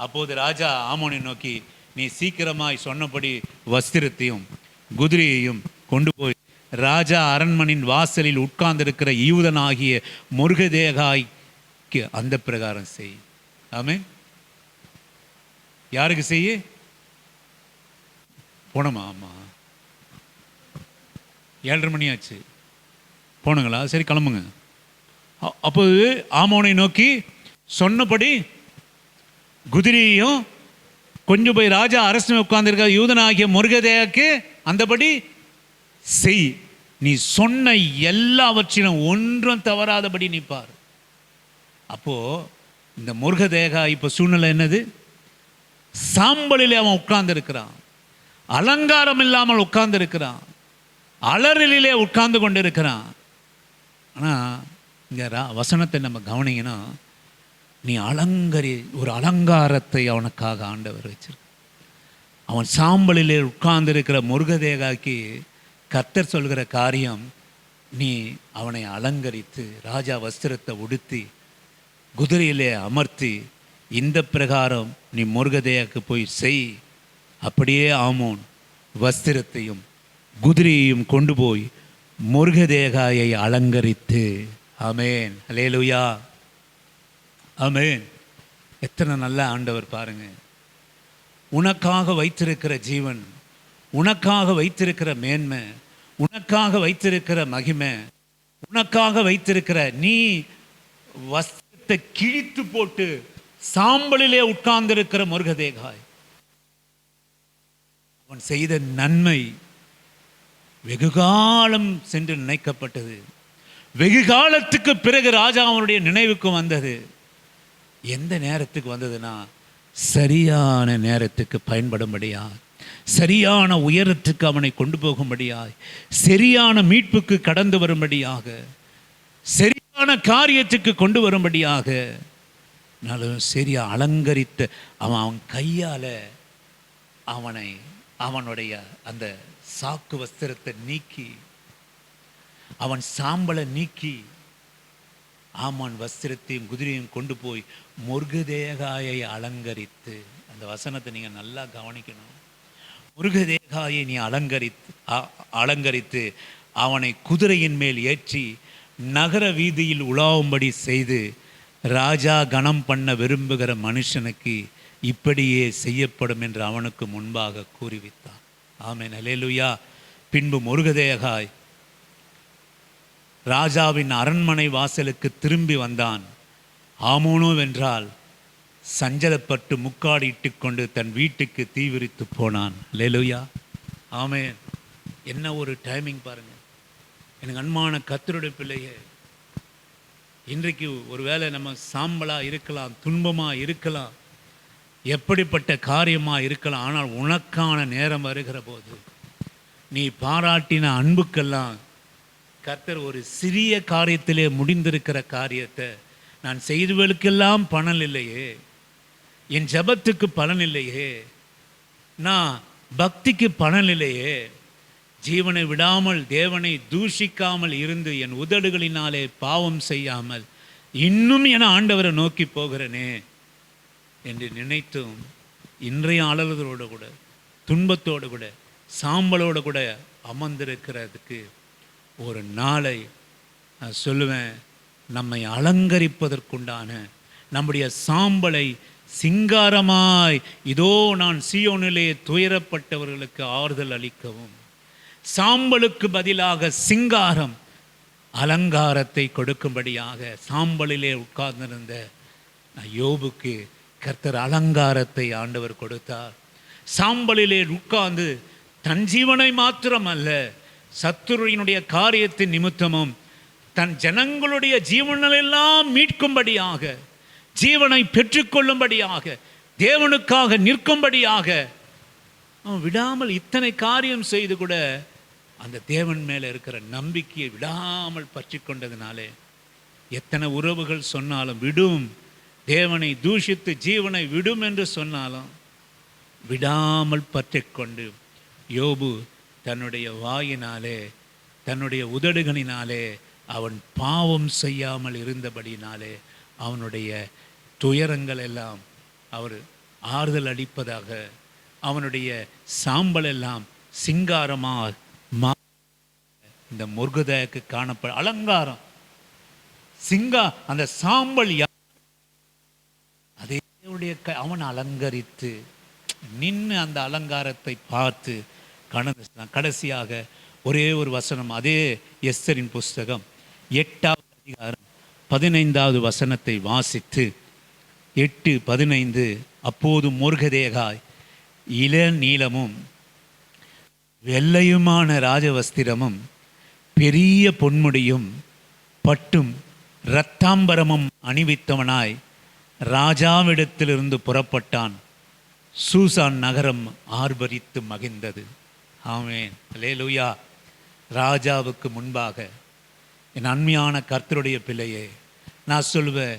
அப்போது ராஜா ஆமோனை நோக்கி, நீ சீக்கிரமாய் சொன்னபடி வஸ்திரத்தையும் குதிரையையும் கொண்டு போய் ராஜா அரண்மனின் வாசலில் உட்கார்ந்திருக்கிற யூதனாகிய மொர்தெகாய்க்கு அந்த பிரகாரம் செய். ஆமென். யாருக்கு செய்ய போனோமா? ஆமா, 7:30 மணி ஆச்சு. போனுங்களா? சரி, கிளம்புங்க. அப்போது ஆமோனை நோக்கி சொன்னபடி குதிரையையும் கொஞ்சம் போய் ராஜா அரசு உட்கார்ந்திருக்க யூதனாகிய மொர்தெகாய்க்கு அந்தபடி செய். நீ சொன்ன எல்லாவற்றிலும் ஒன்றும் தவறாதபடி நீ பார். அப்போ இந்த மொர்தெகாய் இப்போ சூழ்நிலை என்னது? சாம்பலிலே அவன் உட்கார்ந்து இருக்கிறான், அலங்காரம் இல்லாமல் உட்கார்ந்து இருக்கிறான், அலறலிலே உட்கார்ந்து கொண்டு இருக்கிறான். ஆனால் இங்கே வசனத்தை நம்ம கவனிங்கன்னா, நீ ஒரு அலங்காரத்தை அவனுக்காக ஆண்டவர் வச்சிருக்க. அவன் சாம்பலிலே உட்கார்ந்து இருக்கிற மொர்தெகாய்க்கு கர்த்தர் சொல்கிற காரியம், நீ அவனை அலங்கரித்து ராஜா வஸ்திரத்தை உடுத்தி குதிரையிலே அமர்த்தி இந்த பிரகாரம் நீ மொர்தெகாய்க்கு போய் செய். அப்படியே ஆமோன் வஸ்திரத்தையும் குதிரையையும் கொண்டு போய் மொர்தெகாயை அலங்கரித்து. ஆமென், அல்லேலூயா, ஆமென். எத்தனை நல்ல ஆண்டவர் பாருங்க. உனக்காக வைத்திருக்கிற ஜீவன், உனக்காக வைத்திருக்கிற மேன்மை, உனக்காக வைத்திருக்கிற மகிமை, உனக்காக வைத்திருக்கிற நீ வஸ்திரத்தை கிழித்து போட்டு சாம்பலிலே உட்கார்ந்திருக்கிற மொர்தெகாய், அவன் செய்த நன்மை வெகுகாலம் சென்று நினைக்கப்பட்டது. வெகு காலத்துக்கு பிறகு ராஜா அவனுடைய நினைவுக்கு வந்தது. எந்த நேரத்துக்கு வந்ததுன்னா, சரியான நேரத்துக்கு பயன்படும்படியா, சரியான உயரத்துக்கு அவனை கொண்டு போகும்படியாய், சரியான மீட்புக்கு கடந்து வரும்படியாக, சரியான காரியத்துக்கு கொண்டு வரும்படியாக சரியா அலங்கரித்து அவன் கையால் அவனுடைய அந்த சாக்கு வஸ்திரத்தை நீக்கி, அவன் சாம்பலை நீக்கி, ஆமான் வஸ்திரத்தையும் குதிரையும் கொண்டு போய் முருகதேகாயை அலங்கரித்து, அந்த வசனத்தை நீங்கள் நல்லா கவனிக்கணும். முருகதேகாயை நீ அலங்கரித்து அவனை குதிரையின் மேல் ஏற்றி நகர வீதியில் உலாவும்படி செய்து, ராஜா கணம் பண்ண விரும்புகிற மனுஷனுக்கு இப்படியே செய்யப்படும் என்று அவனுக்கு முன்பாக கூறிவித்தான். ஆமென், அல்லேலூயா. பின்பு முருகதேகாய் ராஜாவின் அரண்மனை வாசலுக்கு திரும்பி வந்தான். ஆமோனோவென்றால் சஞ்சலப்பட்டு முக்காடிட்டு கொண்டு தன் வீட்டுக்கு தீவிரித்து போனான். அல்லேலூயா, ஆமென். என்ன ஒரு டைமிங் பாருங்க. எனக்கு அன்பான கர்த்தருடைய பிள்ளையே, இன்றைக்கு ஒருவேளை நம்ம சாம்பலாக இருக்கலாம், துன்பமாக இருக்கலாம், எப்படிப்பட்ட காரியமாக இருக்கலாம். ஆனால் உனக்கான நேரம் வருகிற போது, நீ பாராட்டின அன்புக்கெல்லாம் கர்த்தர் ஒரு சிறிய காரியத்திலே முடிந்திருக்கிற காரியத்தை, நான் செய்தவர்களுக்கெல்லாம் பலன் இல்லையே, என் ஜெபத்துக்கு பலன் இல்லையே, நான் பக்திக்கு பலன் இல்லையே, ஜீவனை விடாமல் தேவனை தூஷிக்காமல் இருந்து என் உதடுகளினாலே பாவம் செய்யாமல் இன்னும் என ஆண்டவரை நோக்கி போகிறேனே என்று நினைத்தும் இன்றைய அலறுதலோடு கூட, துன்பத்தோடு கூட, சாம்பலோடு கூட அமர்ந்திருக்கிறதுக்கு ஒரு நாளை நான் சொல்லுவேன், நம்மை அலங்கரிப்பதற்குண்டான நம்முடைய சாம்பலை சிங்காரமாய், இதோ நான் சீயோனிலே துயரப்பட்டவர்களுக்கு ஆறுதல் அளிக்கவும், சாம்பலுக்கு பதிலாக சிங்காரம் அலங்காரத்தை கொடுக்கும்படியாக சாம்பலிலே உட்கார்ந்திருந்த யோபுக்கு கர்த்தர் அலங்காரத்தை ஆண்டவர் கொடுத்தார். சாம்பலிலே உட்கார்ந்து தன் ஜீவனை மாத்திரம் அல்ல, சத்துருவினுடைய காரியத்தின் நிமித்தமும் தன் ஜனங்களுடைய ஜீவனெல்லாம் மீட்கும்படியாக, ஜீவனை பெற்றுக்கொள்ளும்படியாக, தேவனுக்காக நிற்கும்படியாக அவன் விடாமல் இத்தனை காரியம் செய்து கூட அந்த தேவன் மேலே இருக்கிற நம்பிக்கையை விடாமல் பற்றி கொண்டதுனாலே, எத்தனை உறவுகள் சொன்னாலும் விடும், தேவனை தூஷித்து ஜீவனை விடும் என்று சொன்னாலும் விடாமல் பற்றி கொண்டு யோபு தன்னுடைய வாயினாலே, தன்னுடைய உதடுகளினாலே அவன் பாவம் செய்யாமல் இருந்தபடினாலே அவனுடைய துயரங்கள் எல்லாம் அவர் ஆறுதல் அளிப்பதாக, அவனுடைய சாம்பல் எல்லாம் சிங்காரமாக இந்த முருகதேக்கு காணப்பட அலங்காரம் அந்த சாம்பல் அதே அவன் அலங்கரித்து நின்று அந்த அலங்காரத்தை பார்த்து கடைசியாக ஒரே ஒரு வசனம், அதே எஸ்தரின் புஸ்தகம் 8வது அதிகாரம் 15வது வசனத்தை வாசித்து 8:15, அப்போது முருகதேகாய் இளநீலமும் வெள்ளையுமான ராஜவஸ்திரமும் பெரிய பொன்முடியும் பட்டும் இரத்தாம்பரமும் அணிவித்தவனாய் ராஜாவிடத்திலிருந்து புறப்பட்டான். சூசான் நகரம் ஆர்ப்பரித்து மகிழ்ந்தது. ஆமென், அல்லேலூயா. ராஜாவுக்கு முன்பாக என் அன்மையான கர்த்தருடைய பிள்ளையே, நான் சொல்வேன்,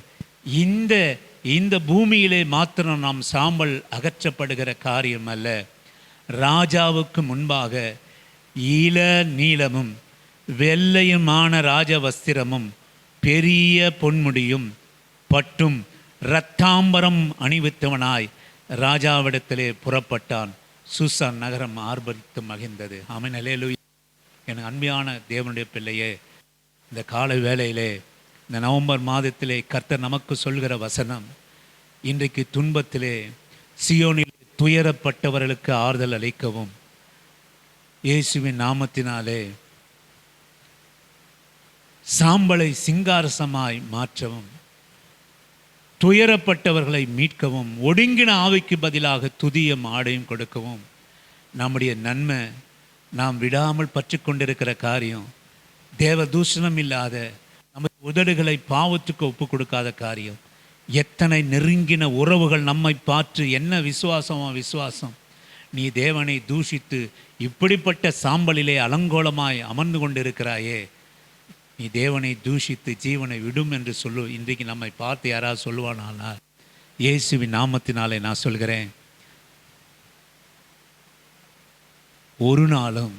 இந்த பூமியிலே மாத்திரம் நாம் சாம்பல் அகற்றப்படுகிற காரியம் அல்ல. ராஜாவுக்கு முன்பாக இள நீலமும் வெள்ளையுமான ராஜவஸ்திரமும் பெரிய பொன்முடியும் பட்டும் இரத்தாம்பரம் அணிவித்தவனாய் ராஜாவிடத்திலே புறப்பட்டான். சூசான் நகரம் ஆர்ப்பரித்து மகிழ்ந்தது. ஆமென், அல்லேலூயா. என் அன்மையான தேவனுடைய பிள்ளையே, இந்த காலை வேளையிலே, இந்த நவம்பர் மாதத்திலே கர்த்தர் நமக்கு சொல்கிற வசனம், இன்றைக்கு துன்பத்திலே சியோனில் துயரப்பட்டவர்களுக்கு ஆறுதல் அளிக்கவும், இயேசுவின் நாமத்தினாலே சாம்பலை சிங்காரசமாய் மாற்றவும், துயரப்பட்டவர்களை மீட்கவும், ஒடுங்கின ஆவிக்கு பதிலாக துதியும் ஆடையும் கொடுக்கவும், நம்முடைய நன்மை நாம் விடாமல் பற்றி கொண்டிருக்கிற காரியம் தேவ தூஷணம் இல்லாத, நமது உதடுகளை பாவத்துக்கு ஒப்பு கொடுக்காத காரியம். எத்தனை நெருங்கின உறவுகள் நம்மை பார்த்து, என்ன விசுவாசம், நீ தேவனை தூஷித்து இப்படிப்பட்ட சாம்பலிலே அலங்கோலமாய் அமர்ந்து கொண்டிருக்கிறாயே, நீ தேவனை தூஷித்து ஜீவனை விடும் என்று சொல்லு. இன்றைக்கு நம்மை பார்த்து யாராவது சொல்லுவானால், இயேசுவின் நாமத்தினாலே நான் சொல்கிறேன், ஒரு நாளும்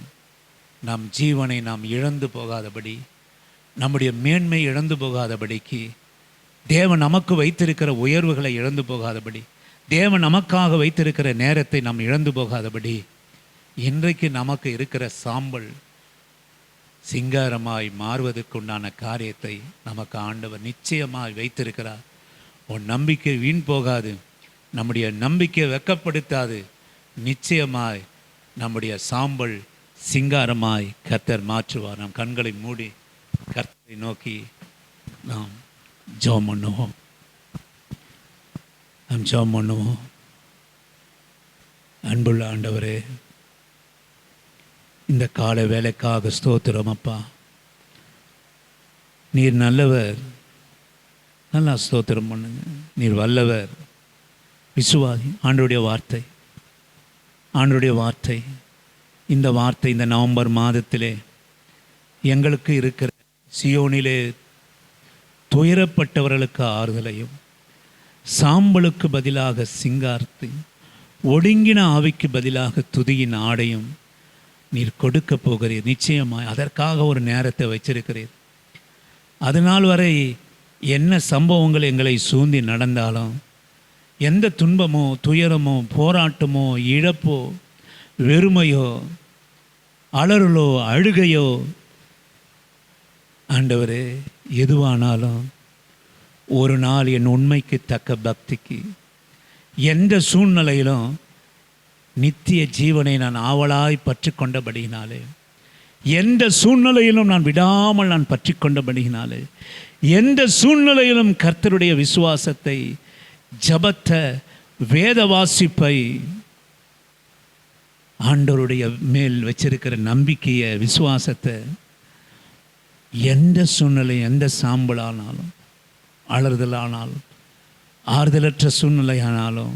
நம் ஜீவனை நாம் இழந்து போகாதபடி, நம்முடைய மேன்மை இழந்து போகாதபடிக்கு, தேவன் நமக்கு வைத்திருக்கிற உயர்வுகளை இழந்து போகாதபடி, தேவன் நமக்காக வைத்திருக்கிற நேரத்தை நாம் இழந்து போகாதபடி, இன்றைக்கு நமக்கு இருக்கிற சாம்பல் சிங்காரமாய் மாறுவதற்குண்டான காரியத்தை நமக்கு ஆண்டவர் நிச்சயமாய் வைத்திருக்கிறார். உன் நம்பிக்கை வீண் போகாது, நம்முடைய நம்பிக்கை வெட்கப்படுத்தாது. நிச்சயமாய் நம்முடைய சாம்பல் சிங்காரமாய் கர்த்தர் மாற்றுவார். நாம் கண்களை மூடி கர்த்தரை நோக்கி நாம் ஜெபம் பண்ணுவோம். அன்புள்ள ஆண்டவரே, இந்த கால வேலைக்காக ஸ்தோத்திரம் அப்பா. நீர் நல்லவர், நல்லா ஸ்தோத்திரம் பண்ணுங்க. நீர் வல்லவர், விசுவாசி. ஆண்டவருடைய வார்த்தை இந்த வார்த்தை இந்த நவம்பர் மாதத்திலே எங்களுக்கு இருக்கிற சியோனிலே துயரப்பட்டவர்களுக்கு ஆறுதலையும், சாம்பலுக்கு பதிலாக சிங்காரத்தையும், ஒடுங்கின ஆவிக்கு பதிலாக துதியின் ஆடையும் நீர் கொடுக்க போகிறீர். நிச்சயமாய் அதற்காக ஒரு நேரத்தை வச்சிருக்கிறீர். அதனால் வரை என்ன சம்பவங்கள் எங்களை சூழ்ந்து நடந்தாலும், எந்த துன்பமோ துயரமோ போராட்டமோ இழப்போ வெறுமையோ அலறலோ அழுகையோ, ஆண்டவரே எதுவானாலும் ஒரு நாள் என் உண்மைக்கு தக்க பக்திக்கு, எந்த சூழ்நிலையிலும் நித்திய ஜீவனை நான் ஆவலாய் பற்றி கொண்டபடியினாலே, எந்த சூழ்நிலையிலும் நான் விடாமல் நான் பற்றி கொண்டபடியினாலே, எந்த சூழ்நிலையிலும் கர்த்தருடைய விசுவாசத்தை, ஜபத்தை, வேத வாசிப்பை, ஆண்டவருடைய மேல் வச்சிருக்கிற நம்பிக்கையை, விசுவாசத்தை, எந்த சூழ்நிலை, எந்த சாம்பலானாலும், அலறுதலானாலும், ஆறுதலற்ற சூழ்நிலையானாலும்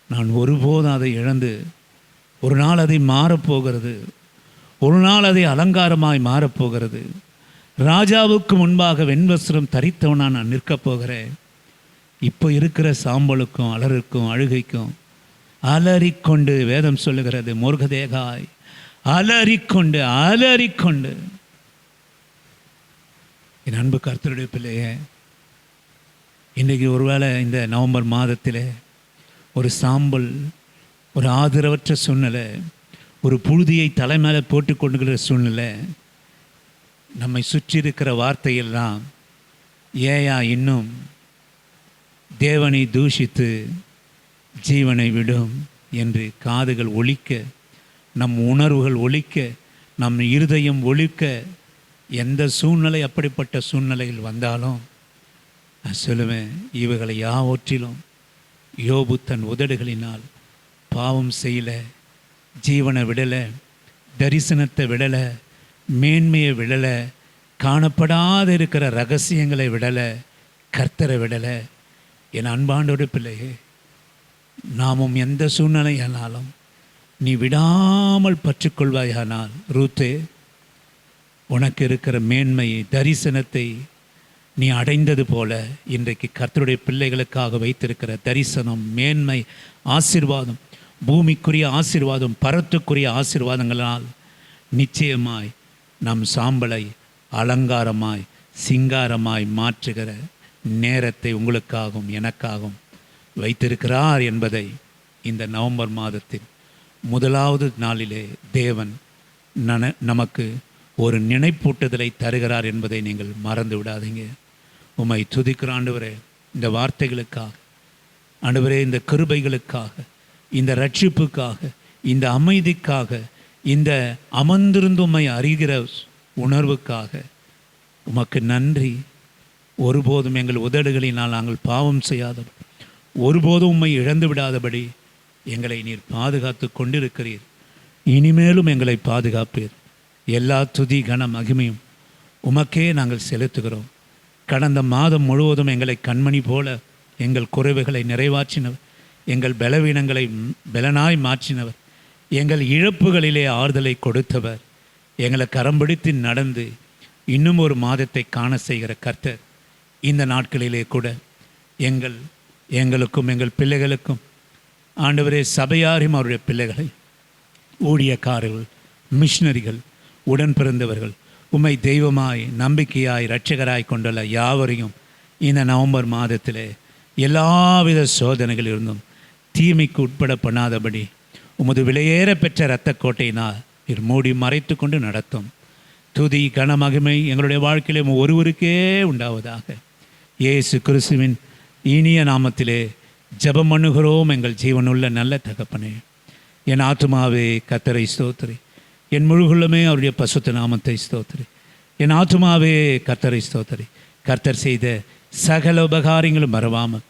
நான் ஒருபோதும் அதை இழந்து, ஒரு நாள் அதை மாறப்போகிறது, ஒரு நாள் அதை அலங்காரமாய் மாறப்போகிறது. ராஜாவுக்கு முன்பாக வெண்வஸ்திரம் தரித்தவனாக நான் நிற்கப் போகிறேன். இப்போ இருக்கிற சாம்பலுக்கும் அலருக்கும் அழுகைக்கும் அலறிக்கொண்டு, வேதம் சொல்லுகிறது, முருகதேகாய் அலறிக்கொண்டு என் அன்பு கர்த்தருடைய பிள்ளையே, இன்றைக்கு ஒருவேளை இந்த நவம்பர் மாதத்தில் ஒரு சாம்பல், ஒரு ஆதரவற்ற சூழ்நிலை, ஒரு புழுதியை தலைமையில போட்டு கொண்டுகிற சூழ்நிலை, நம்மை சுற்றி இருக்கிற வார்த்தையெல்லாம், ஏயா இன்னும் தேவனை தூஷித்து ஜீவனை விடும் என்று காதுகள் ஒலிக்க, நம் உணர்வுகள் ஒலிக்க, நம் இருதயம் ஒலிக்க, எந்த சூழ்நிலை அப்படிப்பட்ட சூழ்நிலையில் வந்தாலும் நான் சொல்லுவேன், இவைகளை யாவற்றிலும் யோபு தன் உதடுகளினால் பாவம் செய்யலை, ஜீவனை விடலை, தரிசனத்தை விடலை, மேன்மையை விடலை, காணப்படாத இருக்கிற ரகசியங்களை விடலை, கர்த்தரை விடலை. என் அன்பாண்டோட பிள்ளையே, நாமும் எந்த சூழ்நிலையானாலும் நீ விடாமல் பற்றிக்கொள்வாயானால், ரூத்தே, உனக்கு இருக்கிற மேன்மையை, தரிசனத்தை நீ அடைந்தது போல இன்றைக்கு கர்த்தருடைய பிள்ளைகளுக்காக வைத்திருக்கிற தரிசனம், மேன்மை, ஆசீர்வாதம், பூமிக்குரிய ஆசீர்வாதம், பரத்துக்குரிய ஆசீர்வாதங்களால் நிச்சயமாய் நம் சாம்பலை அலங்காரமாய் சிங்காரமாய் மாற்றுகிற நேரத்தை உங்களுக்காகவும் எனக்காகவும் வைத்திருக்கிறார் என்பதை இந்த நவம்பர் மாதத்தின் முதலாவது நாளிலே தேவன் நமக்கு ஒரு நினைப்பூட்டுதலை தருகிறார் என்பதை நீங்கள் மறந்து விடாதீங்க. உம்மை துதிக்கிற ஆண்டவரே, இந்த வார்த்தைகளுக்காக, ஆண்டவரே, இந்த கிருபைகளுக்காக, இந்த ரட்சிப்புக்காக, இந்த அமைதிக்காக, இந்த அமர்ந்திருந்து உம்மை அறிகிற உணர்வுக்காக உமக்கு நன்றி. ஒருபோதும் எங்கள் உதடுகளினால் நாங்கள் பாவம் செய்யாதபடி, ஒருபோதும் உம்மை இழந்து விடாதபடி எங்களை நீர் பாதுகாத்து கொண்டிருக்கிறீர். இனிமேலும் எங்களை பாதுகாப்பீர். எல்லா துதி கன மகிமையும் உமக்கே நாங்கள் செலுத்துகிறோம். கடந்த மாதம் முழுவதும் எங்களை கண்மணி போல எங்கள் குறைவுகளை நிறைவாற்றினவர், எங்கள் பலவீனங்களை பலனாய் மாற்றினவர், எங்கள் இழப்புகளிலே ஆறுதலை கொடுத்தவர், எங்களை கரம் பிடித்து நடந்து இன்னும் ஒரு மாதத்தை காண செய்கிற கர்த்தர் இந்த நாட்களிலே கூட எங்களுக்கும் எங்கள் பிள்ளைகளுக்கும் ஆண்டவரே சபையாரும் அவருடைய பிள்ளைகளை, ஊழியக்காரர்கள், மிஷினரிகள், உடன் பிறந்தவர்கள், உம்மை தெய்வமாய் நம்பிக்கையாய் இரட்சகராய் கொண்டுள்ள யாவரையும் இந்த நவம்பர் மாதத்திலே எல்லாவித சோதனைகளிலிருந்தும் தீமைக்கு உட்பட பண்ணாதபடி உமது விலையேற பெற்ற இரத்த கோட்டையினால் மூடி மறைத்து கொண்டு நடத்தும். துதி கன மகிமை எங்களுடைய வாழ்க்கையிலே ஒருவருக்கே உண்டாவதாக. இயேசு கிறிஸ்துவின் இனிய நாமத்திலே ஜெபம் பண்ணுகிறோம் எங்கள் ஜீவனுள்ள நல்ல தகப்பனே. என் ஆத்துமாவே கர்த்தரை ஸ்தோத்திரி, என் முழுகுள்ளமே அவருடைய பசுத்த நாமத்தை ஸ்தோத்திரி. என் ஆத்துமாவே கர்த்தரை ஸ்தோத்திரி. கர்த்தர் செய்த சகல உபகாரங்களும் மறவாமல்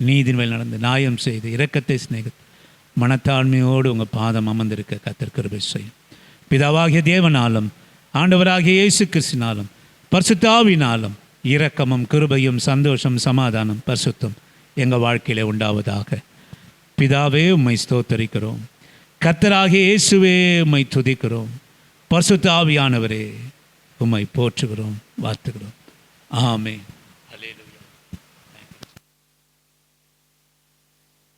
நீதின் மேல் நடந்து நியாயம் செய்து இரக்கத்தை சிநேகித்து மனத்தாழ்மையோடு உங்கள் பாதம் அமர்ந்திருக்க கர்த்தர் கிருபை செய்யும். பிதாவாகிய தேவனாலும் ஆண்டவராகிய இயேசு கிறிஸ்துவினாலும் பரிசுத்த ஆவியினாலும் இரக்கமும் கிருபையும் சந்தோஷம் சமாதானம் பரிசுத்தம் எங்கள் வாழ்க்கையிலே உண்டாவதாக. பிதாவே உம்மை ஸ்தோத்தரிக்கிறோம். கர்த்தராகிய இயேசுவே உம்மை துதிக்கிறோம். பரிசுத்த ஆவியானவரே உம்மை போற்றுகிறோம், வாழ்த்துகிறோம். ஆமென். அல்லேலூயா.